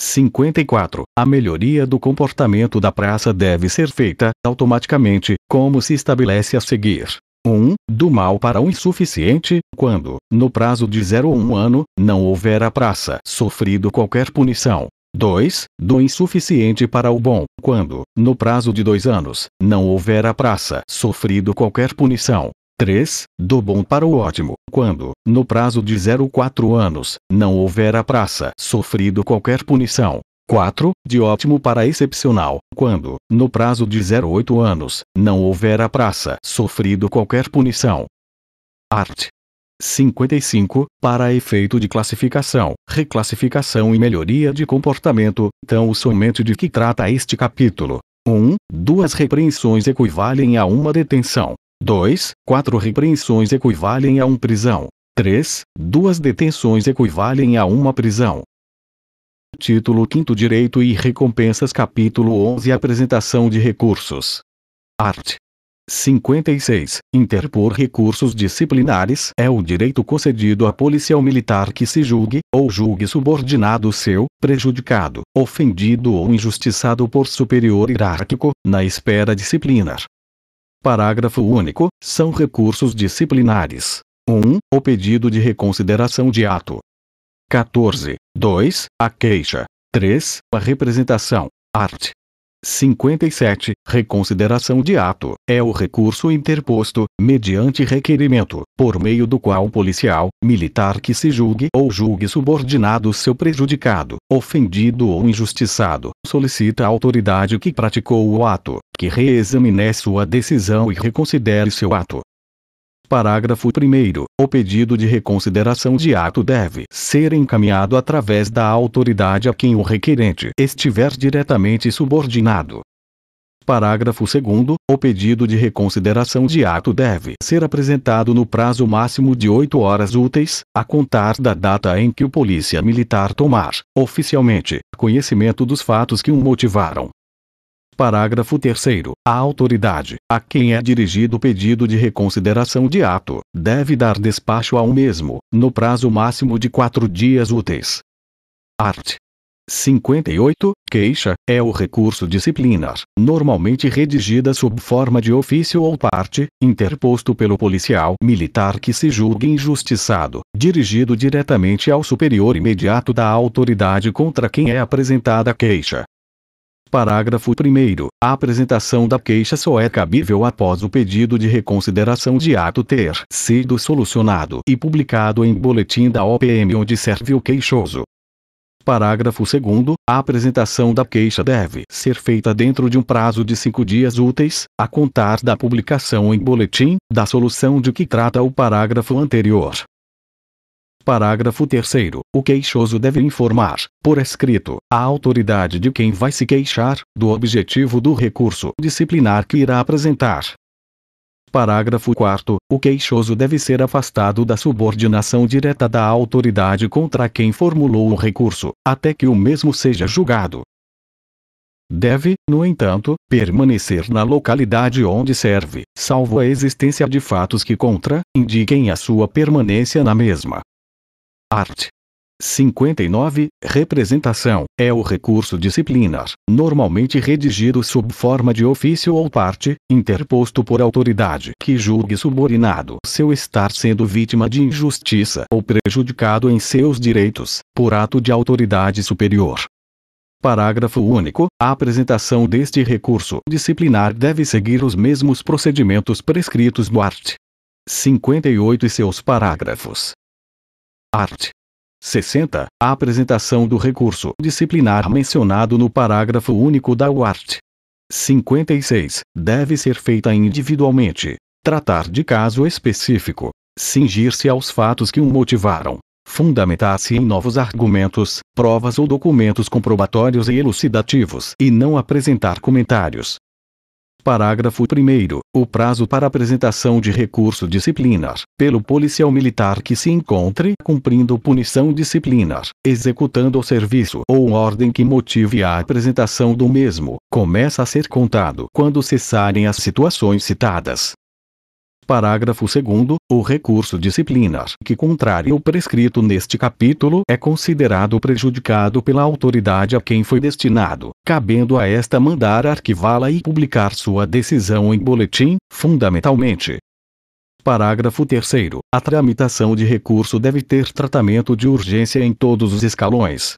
Speaker 1: 54. A melhoria do comportamento da praça deve ser feita automaticamente, como se estabelece a seguir. 1. Do mal para o insuficiente, quando, no prazo de 0 a 1 ano, não houver a praça sofrido qualquer punição. 2. Do insuficiente para o bom, quando, no prazo de 2 anos, não houver a praça sofrido qualquer punição. 3. Do bom para o ótimo, quando, no prazo de 0 a 4 anos, não houver a praça sofrido qualquer punição. 4. De ótimo para excepcional, quando, no prazo de 0 a 8 anos, não houver a praça sofrido qualquer punição. Art. 55. Para efeito de classificação, reclassificação e melhoria de comportamento, então somente de que trata este capítulo. 1. 2 repreensões equivalem a uma detenção. 2. 4 repreensões equivalem a uma prisão. 3. 2 detenções equivalem a uma prisão. Título 5 Direito e Recompensas Capítulo 11 Apresentação de recursos. Art. 56. Interpor recursos disciplinares é o direito concedido a policial militar que se julgue, ou julgue subordinado seu, prejudicado, ofendido ou injustiçado por superior hierárquico, na esfera disciplinar. Parágrafo único. São recursos disciplinares. 1. O pedido de reconsideração de ato. 14. 2. A queixa. 3. A representação. Art. 57. Reconsideração de ato. É o recurso interposto, mediante requerimento, por meio do qual o policial, militar que se julgue ou julgue subordinado seu prejudicado, ofendido ou injustiçado, solicita à autoridade que praticou o ato, que reexamine sua decisão e reconsidere seu ato. Parágrafo 1º. O pedido de reconsideração de ato deve ser encaminhado através da autoridade a quem o requerente estiver diretamente subordinado. Parágrafo 2º. O pedido de reconsideração de ato deve ser apresentado no prazo máximo de 8 horas úteis, a contar da data em que o polícia militar tomar, oficialmente, conhecimento dos fatos que o motivaram. Parágrafo 3º. A autoridade, a quem é dirigido o pedido de reconsideração de ato, deve dar despacho ao mesmo, no prazo máximo de 4 dias úteis. Art. 58. Queixa, é o recurso disciplinar, normalmente redigida sob forma de ofício ou parte, interposto pelo policial militar que se julgue injustiçado, dirigido diretamente ao superior imediato da autoridade contra quem é apresentada a queixa. Parágrafo 1º. A apresentação da queixa só é cabível após o pedido de reconsideração de ato ter sido solucionado e publicado em boletim da OPM onde serve o queixoso. Parágrafo 2º. A apresentação da queixa deve ser feita dentro de um prazo de 5 dias úteis, a contar da publicação em boletim, da solução de que trata o parágrafo anterior. Parágrafo 3º. O queixoso deve informar, por escrito, a autoridade de quem vai se queixar, do objetivo do recurso disciplinar que irá apresentar. Parágrafo 4º. O queixoso deve ser afastado da subordinação direta da autoridade contra quem formulou o recurso, até que o mesmo seja julgado. Deve, no entanto, permanecer na localidade onde serve, salvo a existência de fatos que indiquem a sua permanência na mesma. Art. 59. Representação é o recurso disciplinar, normalmente redigido sob forma de ofício ou parte, interposto por autoridade que julgue subordinado seu estar sendo vítima de injustiça ou prejudicado em seus direitos, por ato de autoridade superior. Parágrafo único. A apresentação deste recurso disciplinar deve seguir os mesmos procedimentos prescritos no art. 58 e seus parágrafos. Art. 60. A apresentação do recurso disciplinar mencionado no parágrafo único da UART. 56. Deve ser feita individualmente. Tratar de caso específico. Cingir-se aos fatos que o motivaram. Fundamentar-se em novos argumentos, provas ou documentos comprobatórios e elucidativos e não apresentar comentários. Parágrafo 1º. O prazo para apresentação de recurso disciplinar, pelo policial militar que se encontre cumprindo punição disciplinar, executando o serviço ou ordem que motive a apresentação do mesmo, começa a ser contado quando cessarem as situações citadas. Parágrafo 2º. O recurso disciplinar que contraria o prescrito neste capítulo é considerado prejudicado pela autoridade a quem foi destinado, cabendo a esta mandar arquivá-la e publicar sua decisão em boletim, fundamentalmente. Parágrafo 3º. A tramitação de recurso deve ter tratamento de urgência em todos os escalões.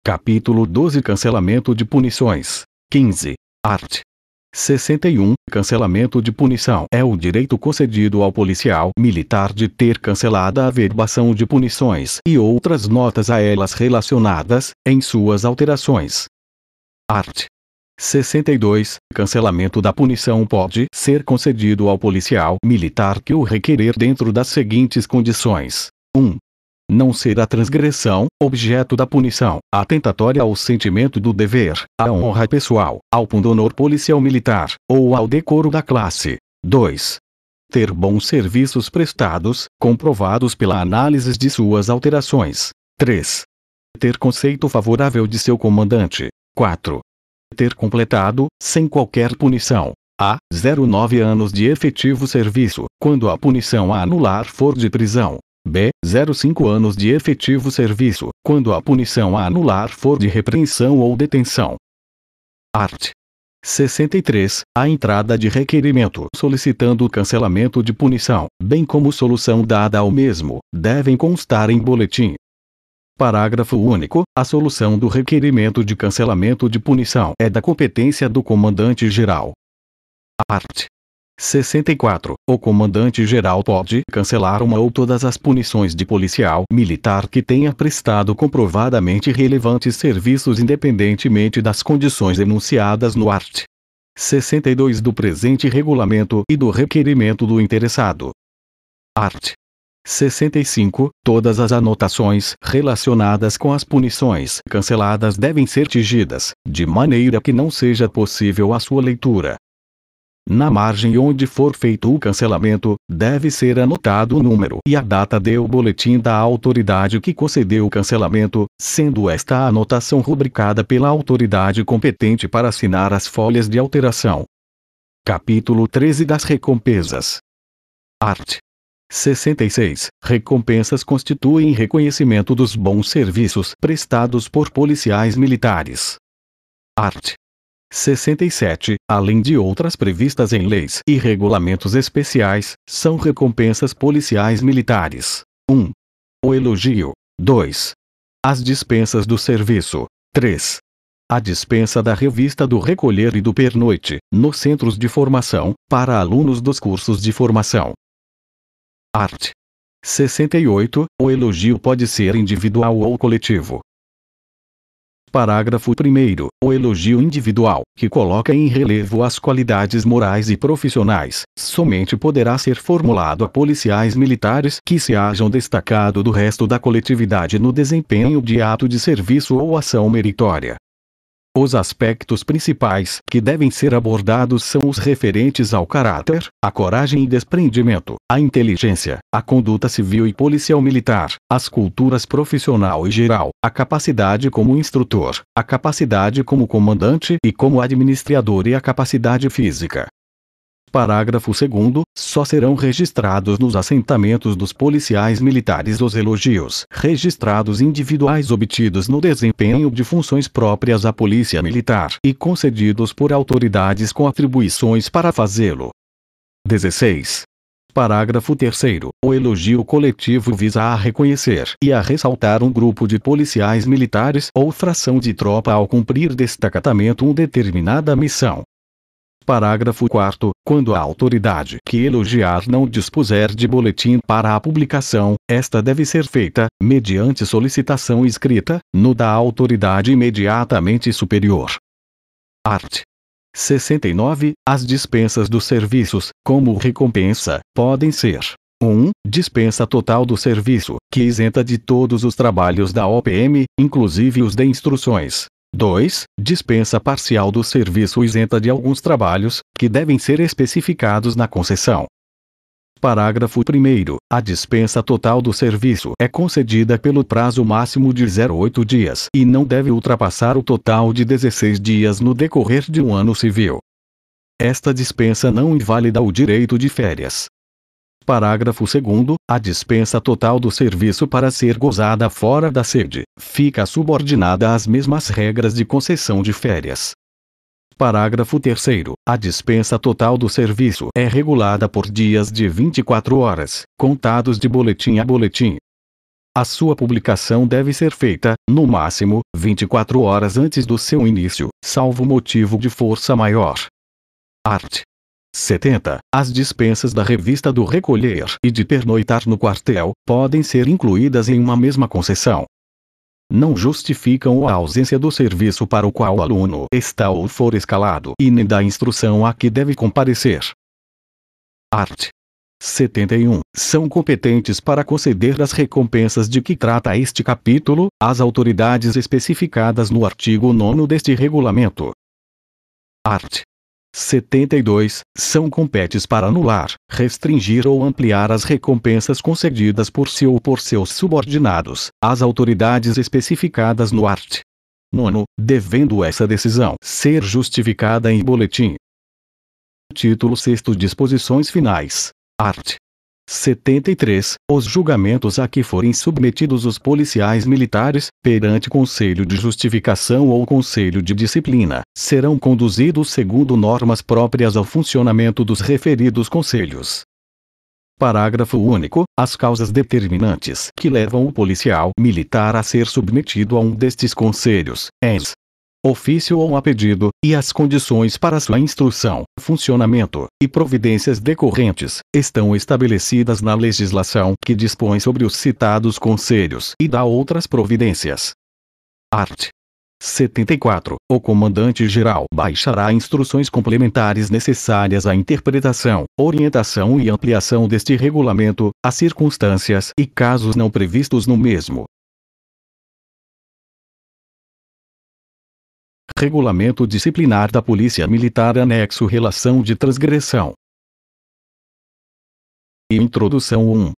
Speaker 1: Capítulo 12. Cancelamento de punições. 15. Art. 61. Cancelamento de punição é o direito concedido ao policial militar de ter cancelada a averbação de punições e outras notas a elas relacionadas, em suas alterações. Art. 62. Cancelamento da punição pode ser concedido ao policial militar que o requerer dentro das seguintes condições: 1. Não ser a transgressão, objeto da punição, atentatória ao sentimento do dever, à honra pessoal, ao pundonor policial militar, ou ao decoro da classe. 2. Ter bons serviços prestados, comprovados pela análise de suas alterações. 3. Ter conceito favorável de seu comandante. 4. Ter completado, sem qualquer punição, a 0,9 anos de efetivo serviço, quando a punição a anular for de prisão. B. 0,5 anos de efetivo serviço, quando a punição a anular for de repreensão ou detenção. Art. 63. A entrada de requerimento solicitando o cancelamento de punição, bem como solução dada ao mesmo, devem constar em boletim. Parágrafo único. A solução do requerimento de cancelamento de punição é da competência do comandante-geral. Art. 64. O comandante-geral pode cancelar uma ou todas as punições de policial militar que tenha prestado comprovadamente relevantes serviços independentemente das condições enunciadas no art. 62 do presente regulamento e do requerimento do interessado. Art. 65. Todas as anotações relacionadas com as punições canceladas devem ser tigidas, de maneira que não seja possível a sua leitura. Na margem onde for feito o cancelamento, deve ser anotado o número e a data do boletim da autoridade que concedeu o cancelamento, sendo esta anotação rubricada pela autoridade competente para assinar as folhas de alteração. Capítulo 13 das recompensas. Art. 66. Recompensas constituem reconhecimento dos bons serviços prestados por policiais militares. Art. 67. Além de outras previstas em leis e regulamentos especiais, são recompensas policiais militares: 1. O elogio. 2. As dispensas do serviço. 3. A dispensa da revista do recolher e do pernoite, nos centros de formação, para alunos dos cursos de formação. Art. 68. O elogio pode ser individual ou coletivo. Parágrafo 1º. O elogio individual, que coloca em relevo as qualidades morais e profissionais, somente poderá ser formulado a policiais militares que se hajam destacado do resto da coletividade no desempenho de ato de serviço ou ação meritória. Os aspectos principais que devem ser abordados são os referentes ao caráter, a coragem e desprendimento, a inteligência, a conduta civil e policial militar, as culturas profissional e geral, a capacidade como instrutor, a capacidade como comandante e como administrador e a capacidade física. Parágrafo 2º, só serão registrados nos assentamentos dos policiais militares os elogios registrados individuais obtidos no desempenho de funções próprias à Polícia Militar e concedidos por autoridades com atribuições para fazê-lo. 16. Parágrafo 3º. O elogio coletivo visa a reconhecer e a ressaltar um grupo de policiais militares ou fração de tropa ao cumprir destacadamente uma determinada missão. Parágrafo 4º. Quando a autoridade que elogiar não dispuser de boletim para a publicação, esta deve ser feita, mediante solicitação escrita, no da autoridade imediatamente superior. Art. 69. As dispensas dos serviços, como recompensa, podem ser: 1. Dispensa total do serviço, que isenta de todos os trabalhos da OPM, inclusive os de instruções. 2. Dispensa parcial do serviço isenta de alguns trabalhos, que devem ser especificados na concessão. Parágrafo 1º. A dispensa total do serviço é concedida pelo prazo máximo de 08 dias e não deve ultrapassar o total de 16 dias no decorrer de um ano civil. Esta dispensa não invalida o direito de férias. Parágrafo 2º. A dispensa total do serviço para ser gozada fora da sede, fica subordinada às mesmas regras de concessão de férias. Parágrafo 3º. A dispensa total do serviço é regulada por dias de 24 horas, contados de boletim a boletim. A sua publicação deve ser feita, no máximo, 24 horas antes do seu início, salvo motivo de força maior. Art. 70. As dispensas da revista do recolher e de pernoitar no quartel podem ser incluídas em uma mesma concessão. Não justificam a ausência do serviço para o qual o aluno está ou for escalado e nem da instrução a que deve comparecer. Art. 71. São competentes para conceder as recompensas de que trata este capítulo, as autoridades especificadas no artigo 9º deste regulamento. Art. 72. São competentes para anular, restringir ou ampliar as recompensas concedidas por si ou por seus subordinados, às autoridades especificadas no art. 9º, devendo essa decisão ser justificada em boletim. Título 6º. Disposições finais. Art. 73. Os julgamentos a que forem submetidos os policiais militares, perante Conselho de Justificação ou Conselho de Disciplina, serão conduzidos segundo normas próprias ao funcionamento dos referidos conselhos. Parágrafo único. As causas determinantes que levam o policial militar a ser submetido a um destes conselhos, ex ofício ou a pedido, e as condições para sua instrução, funcionamento e providências decorrentes, estão estabelecidas na legislação que dispõe sobre os citados conselhos e dá outras providências. Art. 74. O comandante-geral baixará instruções complementares necessárias à interpretação, orientação e ampliação deste regulamento, às circunstâncias e casos não previstos no mesmo. Regulamento Disciplinar da Polícia Militar Anexo Relação de Transgressão. Introdução 1.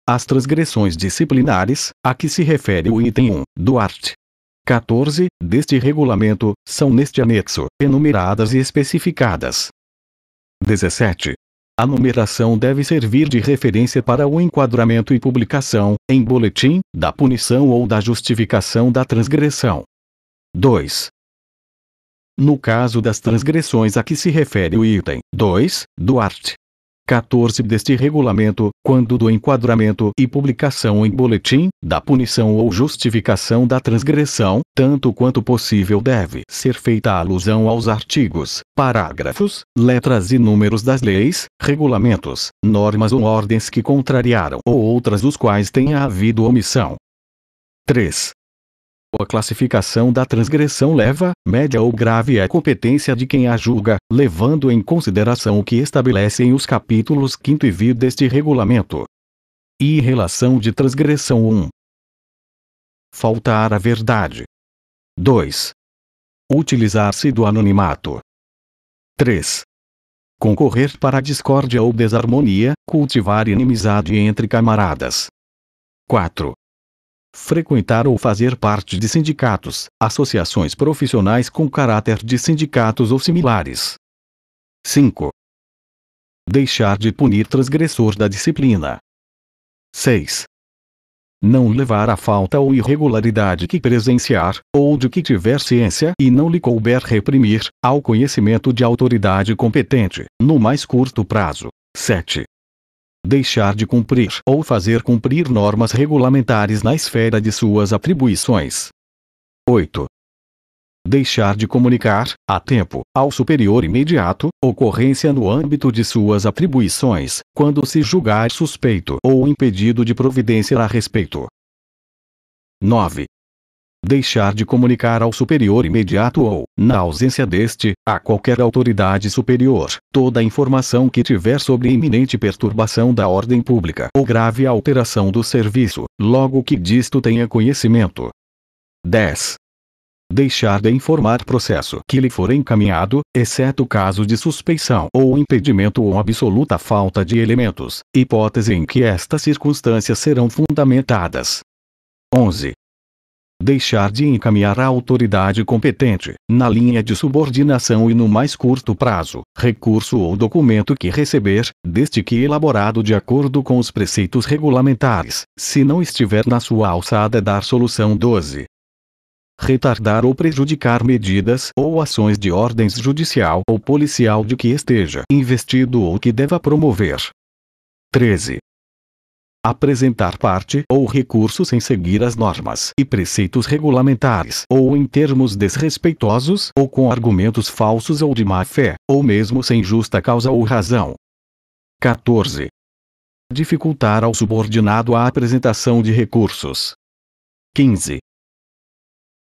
Speaker 1: As transgressões disciplinares, a que se refere o item 1, do art. 14, deste regulamento, são neste anexo, enumeradas e especificadas. 17. A numeração deve servir de referência para o enquadramento e publicação, em boletim, da punição ou da justificação da transgressão. 2. No caso das transgressões a que se refere o item 2, do art. 14 deste regulamento, quando do enquadramento e publicação em boletim, da punição ou justificação da transgressão, tanto quanto possível deve ser feita alusão aos artigos, parágrafos, letras e números das leis, regulamentos, normas ou ordens que contrariaram ou outras dos quais tenha havido omissão. 3. A classificação da transgressão leva, média ou grave é competência de quem a julga, levando em consideração o que estabelecem os capítulos 5º e 20 deste regulamento. E relação de transgressão 1. Faltar à verdade. 2. Utilizar-se do anonimato. 3. Concorrer para a discórdia ou desarmonia, cultivar inimizade entre camaradas. 4. Frequentar ou fazer parte de sindicatos, associações profissionais com caráter de sindicatos ou similares. 5. Deixar de punir transgressor da disciplina. 6. Não levar a falta ou irregularidade que presenciar, ou de que tiver ciência e não lhe couber reprimir, ao conhecimento de autoridade competente, no mais curto prazo. 7. Deixar de cumprir ou fazer cumprir normas regulamentares na esfera de suas atribuições. 8. Deixar de comunicar, a tempo, ao superior imediato, ocorrência no âmbito de suas atribuições, quando se julgar suspeito ou impedido de providência a respeito. 9. Deixar de comunicar ao superior imediato ou, na ausência deste, a qualquer autoridade superior, toda a informação que tiver sobre iminente perturbação da ordem pública ou grave alteração do serviço, logo que disto tenha conhecimento. 10. Deixar de informar processo que lhe for encaminhado, exceto caso de suspeição ou impedimento ou absoluta falta de elementos, hipótese em que estas circunstâncias serão fundamentadas. 11. Deixar de encaminhar à autoridade competente, na linha de subordinação e no mais curto prazo, recurso ou documento que receber, desde que elaborado de acordo com os preceitos regulamentares, se não estiver na sua alçada dar solução. 12. Retardar ou prejudicar medidas ou ações de ordens judicial ou policial de que esteja investido ou que deva promover. 13. Apresentar parte ou recurso sem seguir as normas e preceitos regulamentares ou em termos desrespeitosos ou com argumentos falsos ou de má-fé, ou mesmo sem justa causa ou razão. 14. Dificultar ao subordinado a apresentação de recursos. 15.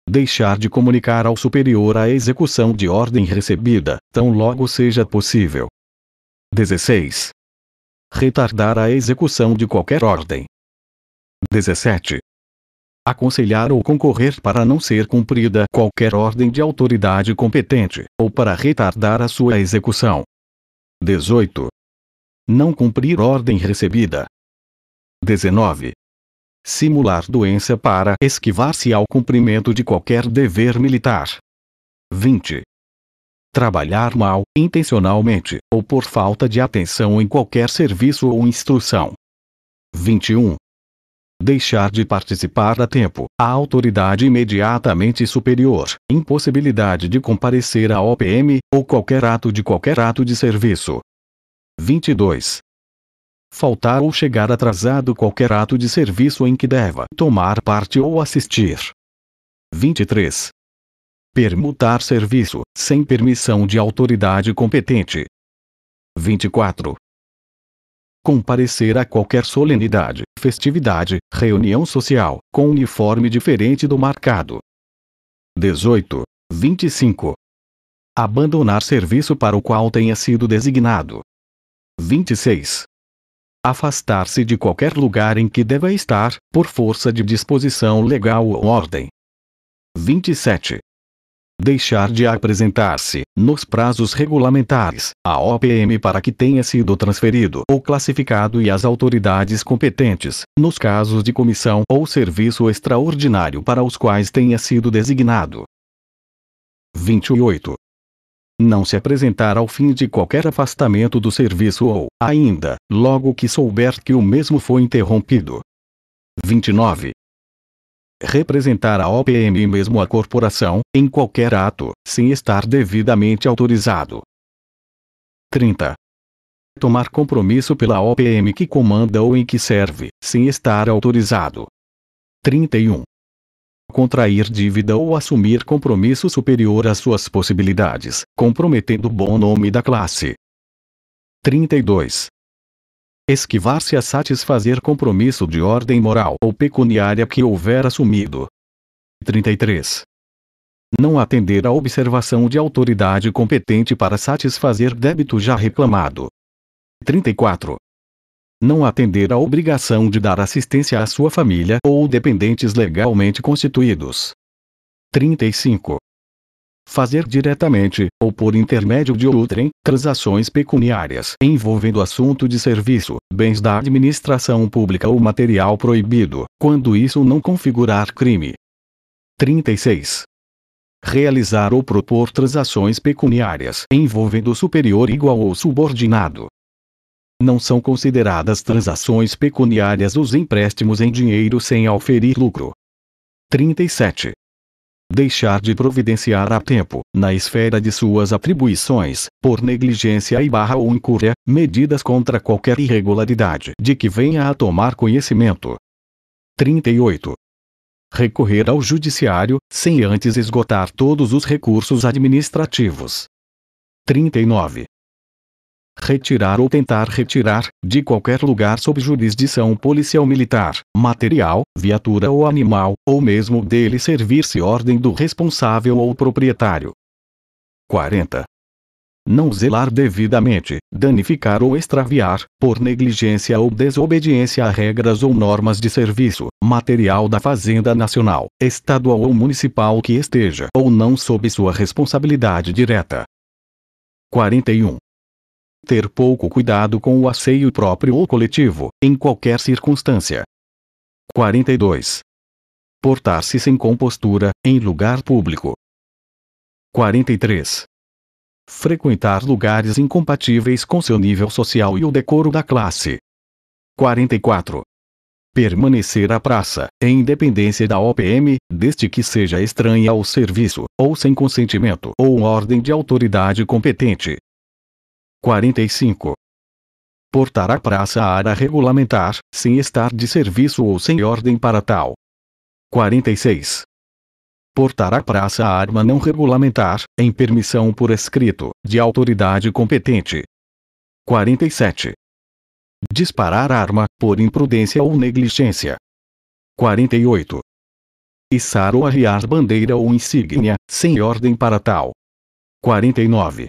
Speaker 1: Deixar de comunicar ao superior a execução de ordem recebida, tão logo seja possível. 16. Retardar a execução de qualquer ordem. 17. Aconselhar ou concorrer para não ser cumprida qualquer ordem de autoridade competente, ou para retardar a sua execução. 18. Não cumprir ordem recebida. 19. Simular doença para esquivar-se ao cumprimento de qualquer dever militar. 20. Trabalhar mal, intencionalmente, ou por falta de atenção em qualquer serviço ou instrução. 21. Deixar de participar a tempo, à autoridade imediatamente superior, impossibilidade de comparecer à OPM, ou qualquer ato de serviço. 22. Faltar ou chegar atrasado qualquer ato de serviço em que deva tomar parte ou assistir. 23. Permutar serviço, sem permissão de autoridade competente. 24. Comparecer a qualquer solenidade, festividade, reunião social, com uniforme diferente do marcado. 18. 25. Abandonar serviço para o qual tenha sido designado. 26. Afastar-se de qualquer lugar em que deva estar, por força de disposição legal ou ordem. 27. Deixar de apresentar-se, nos prazos regulamentares, à OPM para que tenha sido transferido ou classificado e às autoridades competentes, nos casos de comissão ou serviço extraordinário para os quais tenha sido designado. 28. Não se apresentar ao fim de qualquer afastamento do serviço ou, ainda, logo que souber que o mesmo foi interrompido. 29. Representar a OPM e mesmo a corporação, em qualquer ato, sem estar devidamente autorizado. 30. Tomar compromisso pela OPM que comanda ou em que serve, sem estar autorizado. 31. Contrair dívida ou assumir compromisso superior às suas possibilidades, comprometendo o bom nome da classe. 32. Esquivar-se a satisfazer compromisso de ordem moral ou pecuniária que houver assumido. 33. Não atender à observação de autoridade competente para satisfazer débito já reclamado. 34. Não atender à obrigação de dar assistência à sua família ou dependentes legalmente constituídos. 35. fazer diretamente, ou por intermédio de outrem, transações pecuniárias envolvendo assunto de serviço, bens da administração pública ou material proibido, quando isso não configurar crime. 36. Realizar ou propor transações pecuniárias envolvendo superior igual ou subordinado. Não são consideradas transações pecuniárias os empréstimos em dinheiro sem auferir lucro. 37. Deixar de providenciar a tempo, na esfera de suas atribuições, por negligência ou incúria, medidas contra qualquer irregularidade de que venha a tomar conhecimento. 38. Recorrer ao judiciário, sem antes esgotar todos os recursos administrativos. 39. Retirar ou tentar retirar, de qualquer lugar sob jurisdição policial militar, material, viatura ou animal, ou mesmo dele servir-se ordem do responsável ou proprietário. 40. Não zelar devidamente, danificar ou extraviar, por negligência ou desobediência a regras ou normas de serviço, material da Fazenda Nacional, estadual ou municipal que esteja ou não sob sua responsabilidade direta. 41. Ter pouco cuidado com o asseio próprio ou coletivo, em qualquer circunstância. 42. Portar-se sem compostura, em lugar público. 43. Frequentar lugares incompatíveis com seu nível social e o decoro da classe. 44. Permanecer à praça, em independência da OPM, desde que seja estranha ao serviço, ou sem consentimento ou ordem de autoridade competente. 45. Portar à praça a área regulamentar, sem estar de serviço ou sem ordem para tal. 46. Portar à praça a arma não regulamentar, em permissão por escrito, de autoridade competente. 47. Disparar arma, por imprudência ou negligência. 48. Içar ou arriar bandeira ou insígnia, sem ordem para tal. 49.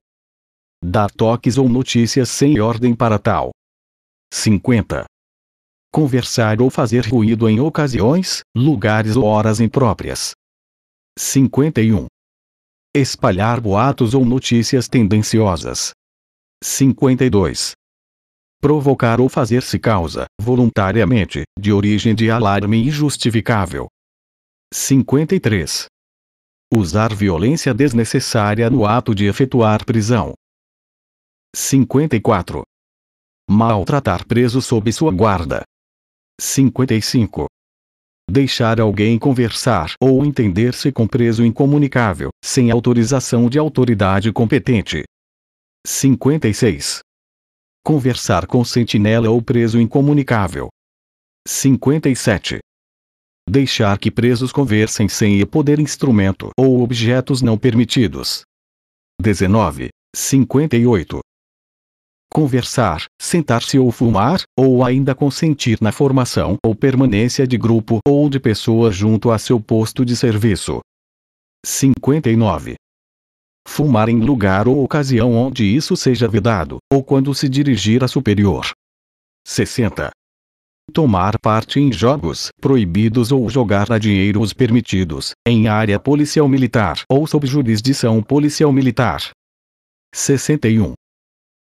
Speaker 1: Dar toques ou notícias sem ordem para tal. 50. Conversar ou fazer ruído em ocasiões, lugares ou horas impróprias. 51. Espalhar boatos ou notícias tendenciosas. 52. Provocar ou fazer-se causa, voluntariamente, de origem de alarme injustificável. 53. Usar violência desnecessária no ato de efetuar prisão. 54. Maltratar preso sob sua guarda. 55. Deixar alguém conversar ou entender-se com preso incomunicável, sem autorização de autoridade competente. 56. Conversar com sentinela ou preso incomunicável. 57. Deixar que presos conversem sem poder instrumento ou objetos não permitidos. 19. 58. Conversar, sentar-se ou fumar, ou ainda consentir na formação ou permanência de grupo ou de pessoa junto a seu posto de serviço. 59. Fumar em lugar ou ocasião onde isso seja vedado, ou quando se dirigir a superior. 60. Tomar parte em jogos proibidos ou jogar a dinheiro os permitidos, em área policial militar ou sob jurisdição policial militar. 61.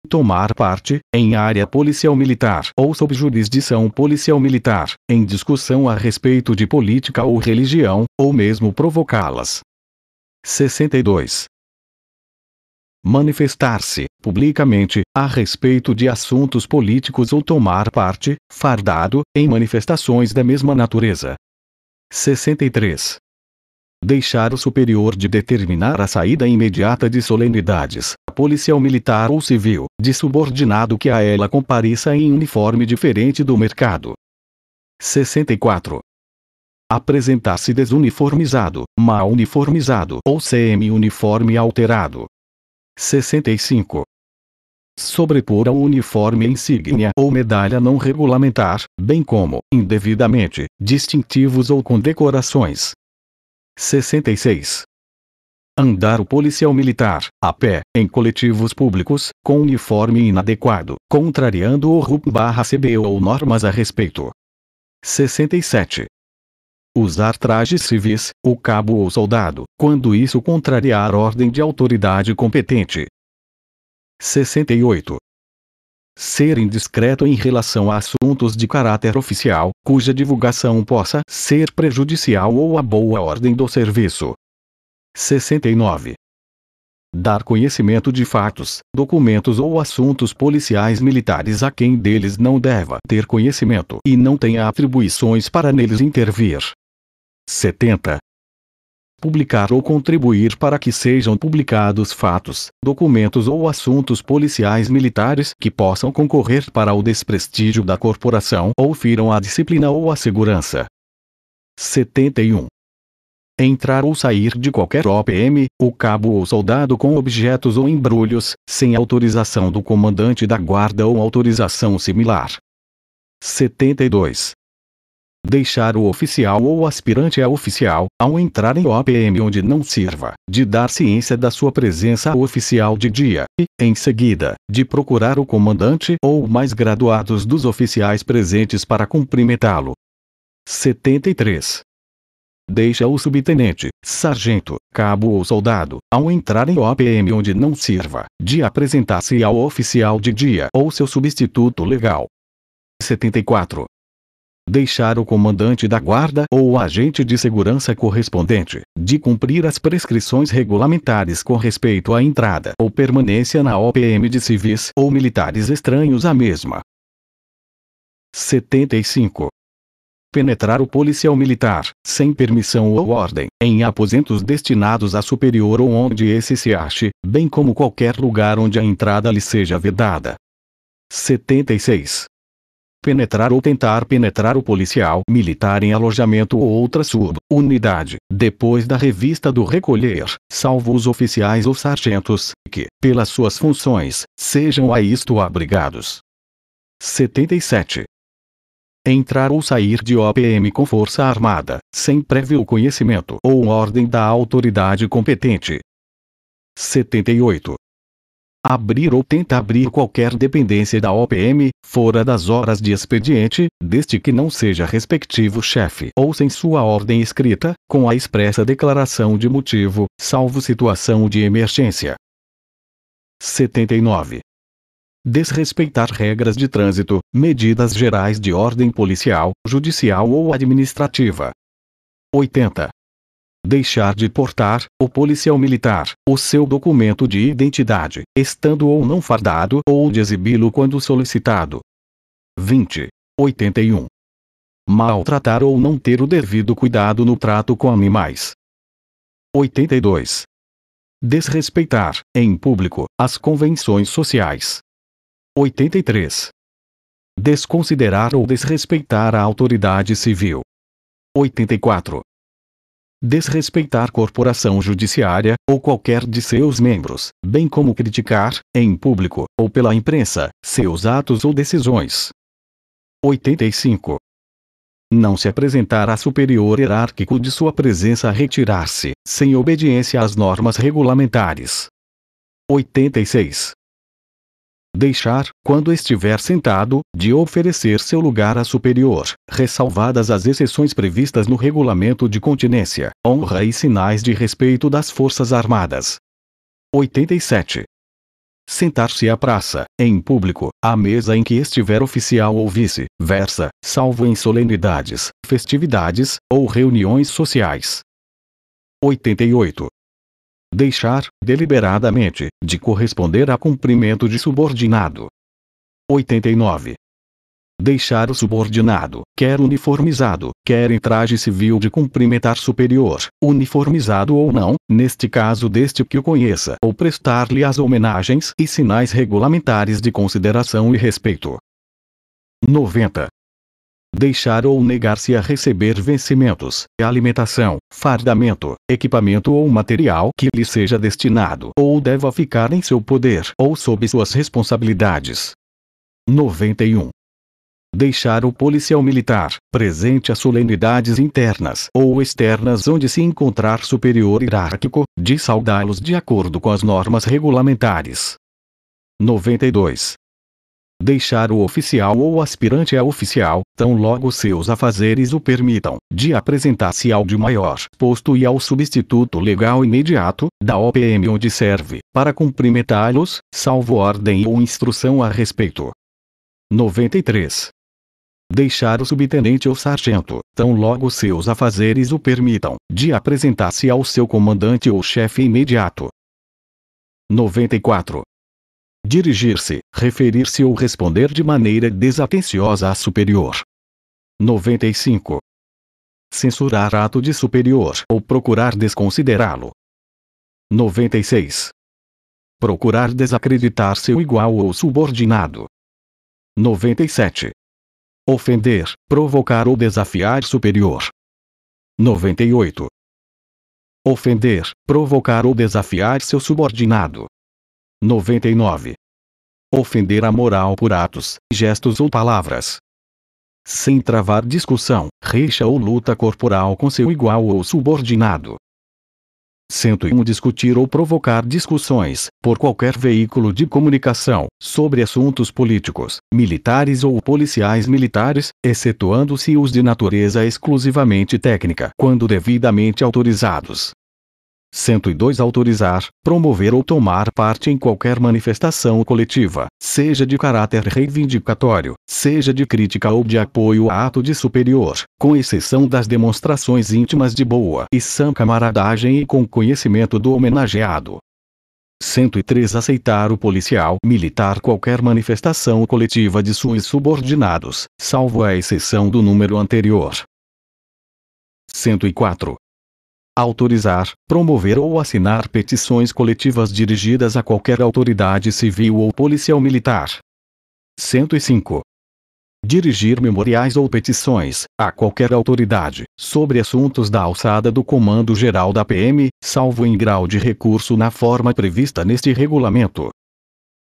Speaker 1: Tomar parte, em área policial militar ou sob jurisdição policial militar, em discussão a respeito de política ou religião, ou mesmo provocá-las. 62. Manifestar-se, publicamente, a respeito de assuntos políticos ou tomar parte, fardado, em manifestações da mesma natureza. 63. Deixar o superior de determinar a saída imediata de solenidades, policial militar ou civil, de subordinado que a ela compareça em uniforme diferente do mercado. 64. Apresentar-se desuniformizado, mal uniformizado ou semi-uniforme alterado. 65. Sobrepor ao uniforme insígnia ou medalha não regulamentar, bem como, indevidamente, distintivos ou condecorações. 66. Andar o policial militar, a pé, em coletivos públicos, com uniforme inadequado, contrariando o RUP/CBO ou normas a respeito. 67. Usar trajes civis, o cabo ou soldado, quando isso contrariar ordem de autoridade competente. 68. Ser indiscreto em relação a assuntos de caráter oficial, cuja divulgação possa ser prejudicial ou à boa ordem do serviço. 69. Dar conhecimento de fatos, documentos ou assuntos policiais militares a quem deles não deva ter conhecimento e não tenha atribuições para neles intervir. 70. Publicar ou contribuir para que sejam publicados fatos, documentos ou assuntos policiais militares que possam concorrer para o desprestígio da corporação ou firam a disciplina ou a segurança. 71. Entrar ou sair de qualquer OPM, o cabo ou soldado com objetos ou embrulhos, sem autorização do comandante da guarda ou autorização similar. 72. Deixar o oficial ou aspirante a oficial, ao entrar em OPM onde não sirva, de dar ciência da sua presença ao oficial de dia, e, em seguida, de procurar o comandante ou mais graduados dos oficiais presentes para cumprimentá-lo. 73. Deixa o subtenente, sargento, cabo ou soldado, ao entrar em OPM onde não sirva, de apresentar-se ao oficial de dia ou seu substituto legal. 74. Deixar o comandante da guarda ou o agente de segurança correspondente, de cumprir as prescrições regulamentares com respeito à entrada ou permanência na OPM de civis ou militares estranhos à mesma. 75. Penetrar o policial militar, sem permissão ou ordem, em aposentos destinados a superior ou onde esse se ache, bem como qualquer lugar onde a entrada lhe seja vedada. 76. Penetrar ou tentar penetrar o policial militar em alojamento ou outra subunidade, depois da revista do recolher, salvo os oficiais ou sargentos, que, pelas suas funções, sejam a isto abrigados. 77. Entrar ou sair de OPM com força armada, sem prévio conhecimento ou ordem da autoridade competente. 78. Abrir ou tentar abrir qualquer dependência da OPM, fora das horas de expediente, desde que não seja respectivo chefe ou sem sua ordem escrita, com a expressa declaração de motivo, salvo situação de emergência. 79. Desrespeitar regras de trânsito, medidas gerais de ordem policial, judicial ou administrativa. 80. Deixar de portar, o policial militar, o seu documento de identidade, estando ou não fardado, ou de exibi-lo quando solicitado. 20. 81. Maltratar ou não ter o devido cuidado no trato com animais. 82. Desrespeitar, em público, as convenções sociais. 83. Desconsiderar ou desrespeitar a autoridade civil. 84. Desrespeitar corporação judiciária, ou qualquer de seus membros, bem como criticar, em público, ou pela imprensa, seus atos ou decisões. 85. Não se apresentar a superior hierárquico de sua presença a retirar-se, sem obediência às normas regulamentares. 86. Deixar, quando estiver sentado, de oferecer seu lugar a superior, ressalvadas as exceções previstas no regulamento de continência, honra e sinais de respeito das Forças Armadas. 87. Sentar-se à praça, em público, à mesa em que estiver oficial ou vice-versa, salvo em solenidades, festividades, ou reuniões sociais. 88. Deixar, deliberadamente, de corresponder a cumprimento de subordinado. 89. Deixar o subordinado, quer uniformizado, quer em traje civil de cumprimentar superior, uniformizado ou não, neste caso desde que o conheça, ou prestar-lhe as homenagens e sinais regulamentares de consideração e respeito. 90. Deixar ou negar-se a receber vencimentos, alimentação, fardamento, equipamento ou material que lhe seja destinado ou deva ficar em seu poder ou sob suas responsabilidades. 91. Deixar o policial militar, presente a solenidades internas ou externas onde se encontrar superior hierárquico, de saudá-los de acordo com as normas regulamentares. 92. Deixar o oficial ou aspirante a oficial, tão logo seus afazeres o permitam, de apresentar-se ao de maior posto e ao substituto legal imediato, da OPM onde serve, para cumprimentá-los, salvo ordem ou instrução a respeito. 93. Deixar o subtenente ou sargento, tão logo seus afazeres o permitam, de apresentar-se ao seu comandante ou chefe imediato. 94. Dirigir-se, referir-se ou responder de maneira desatenciosa a superior. 95. Censurar ato de superior ou procurar desconsiderá-lo. 96. Procurar desacreditar seu igual ou subordinado. 97. Ofender, provocar ou desafiar superior. 98. Ofender, provocar ou desafiar seu subordinado. 99. Ofender a moral por atos, gestos ou palavras. Sem travar discussão, rixa ou luta corporal com seu igual ou subordinado. 101. Discutir ou provocar discussões, por qualquer veículo de comunicação, sobre assuntos políticos, militares ou policiais militares, excetuando-se os de natureza exclusivamente técnica, quando devidamente autorizados. 102. Autorizar, promover ou tomar parte em qualquer manifestação coletiva, seja de caráter reivindicatório, seja de crítica ou de apoio a ato de superior, com exceção das demonstrações íntimas de boa e sã camaradagem e com conhecimento do homenageado. 103. Aceitar o policial militar qualquer manifestação coletiva de seus subordinados, salvo a exceção do número anterior. 104. Autorizar, promover ou assinar petições coletivas dirigidas a qualquer autoridade civil ou policial militar. 105. Dirigir memoriais ou petições, a qualquer autoridade, sobre assuntos da alçada do Comando Geral da PM, salvo em grau de recurso na forma prevista neste regulamento.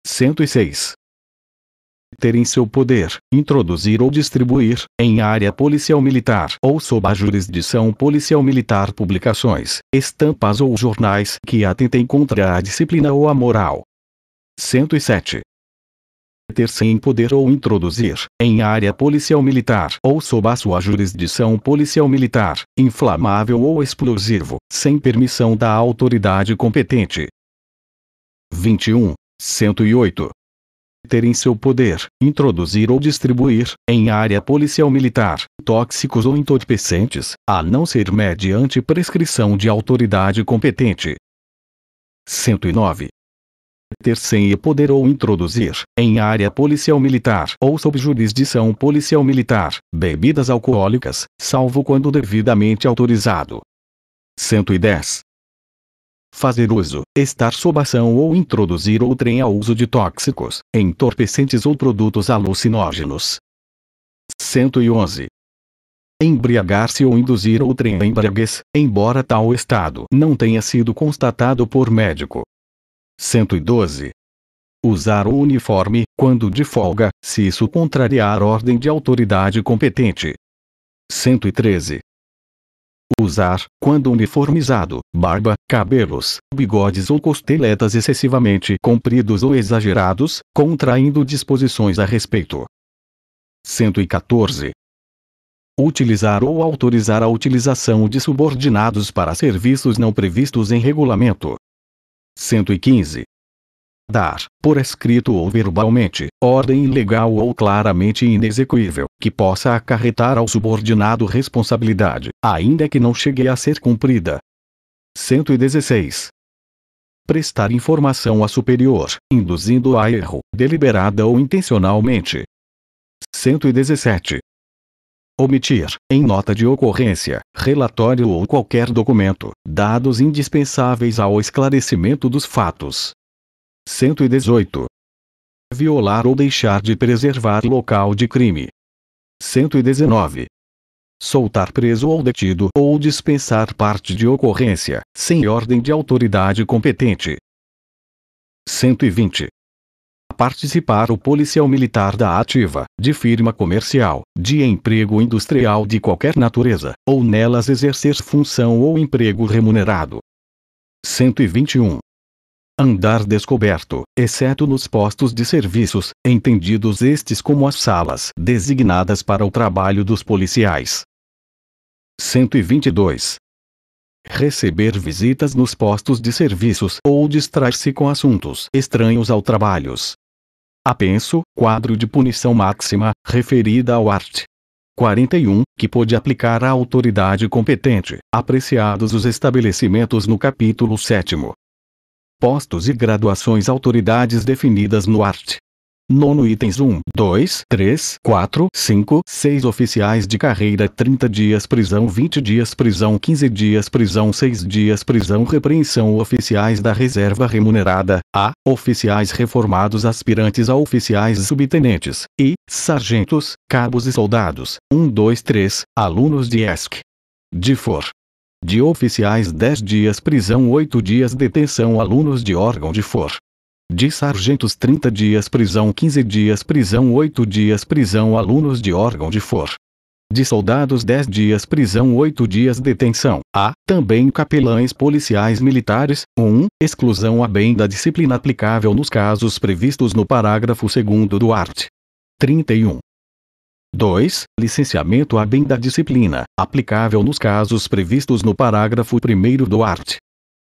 Speaker 1: 106. Ter em seu poder, introduzir ou distribuir, em área policial militar ou sob a jurisdição policial militar publicações, estampas ou jornais que atentem contra a disciplina ou a moral. 107. Ter-se em poder ou introduzir, em área policial militar ou sob a sua jurisdição policial militar, inflamável ou explosivo, sem permissão da autoridade competente. 21. 108. Ter em seu poder, introduzir ou distribuir, em área policial militar, tóxicos ou entorpecentes, a não ser mediante prescrição de autoridade competente. 109. Ter sem poder ou introduzir, em área policial militar ou sob jurisdição policial militar, bebidas alcoólicas, salvo quando devidamente autorizado. 110. Fazer uso, estar sob ação ou introduzir outrem ao uso de tóxicos, entorpecentes ou produtos alucinógenos. 111. Embriagar-se ou induzir outrem a embriaguez, embora tal estado não tenha sido constatado por médico. 112. Usar o uniforme, quando de folga, se isso contrariar ordem de autoridade competente. 113. Usar, quando uniformizado, barba, cabelos, bigodes ou costeletas excessivamente compridos ou exagerados, contraindo disposições a respeito. 114. Utilizar ou autorizar a utilização de subordinados para serviços não previstos em regulamento. 115. Dar, por escrito ou verbalmente, ordem ilegal ou claramente inexequível, que possa acarretar ao subordinado responsabilidade, ainda que não chegue a ser cumprida. 116. Prestar informação a superior, induzindo a erro, deliberada ou intencionalmente. 117. Omitir, em nota de ocorrência, relatório ou qualquer documento, dados indispensáveis ao esclarecimento dos fatos. 118. Violar ou deixar de preservar local de crime. 119. Soltar preso ou detido ou dispensar parte de ocorrência, sem ordem de autoridade competente. 120. Participar o policial militar da ativa, de firma comercial, de emprego industrial de qualquer natureza, ou nelas exercer função ou emprego remunerado. 121. Andar descoberto, exceto nos postos de serviços, entendidos estes como as salas designadas para o trabalho dos policiais. 122. Receber visitas nos postos de serviços ou distrair-se com assuntos estranhos ao trabalho. Apenso, quadro de punição máxima, referida ao art. 41, que pode aplicar à autoridade competente, apreciados os estabelecimentos no capítulo 7º. Postos e graduações autoridades definidas no art. 9 itens 1, 2, 3, 4, 5, 6 oficiais de carreira 30 dias prisão 20 dias prisão 15 dias prisão 6 dias prisão repreensão oficiais da reserva remunerada, a, oficiais reformados aspirantes a oficiais subtenentes, e, sargentos, cabos e soldados, 1 2 3, alunos de ESC. De for. De oficiais 10 dias prisão 8 dias detenção alunos de órgão de for. De sargentos 30 dias prisão 15 dias prisão 8 dias prisão alunos de órgão de for. De soldados 10 dias prisão 8 dias detenção. Há, também capelães policiais militares, 1, exclusão a bem da disciplina aplicável nos casos previstos no parágrafo 2º do art. 31. 2. Licenciamento a bem da disciplina, aplicável nos casos previstos no parágrafo 1º do art.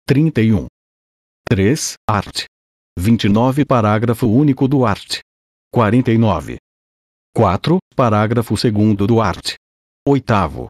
Speaker 1: 31. 3. Art. 29 parágrafo único do art. 49. 4. Parágrafo 2º do art. 8º.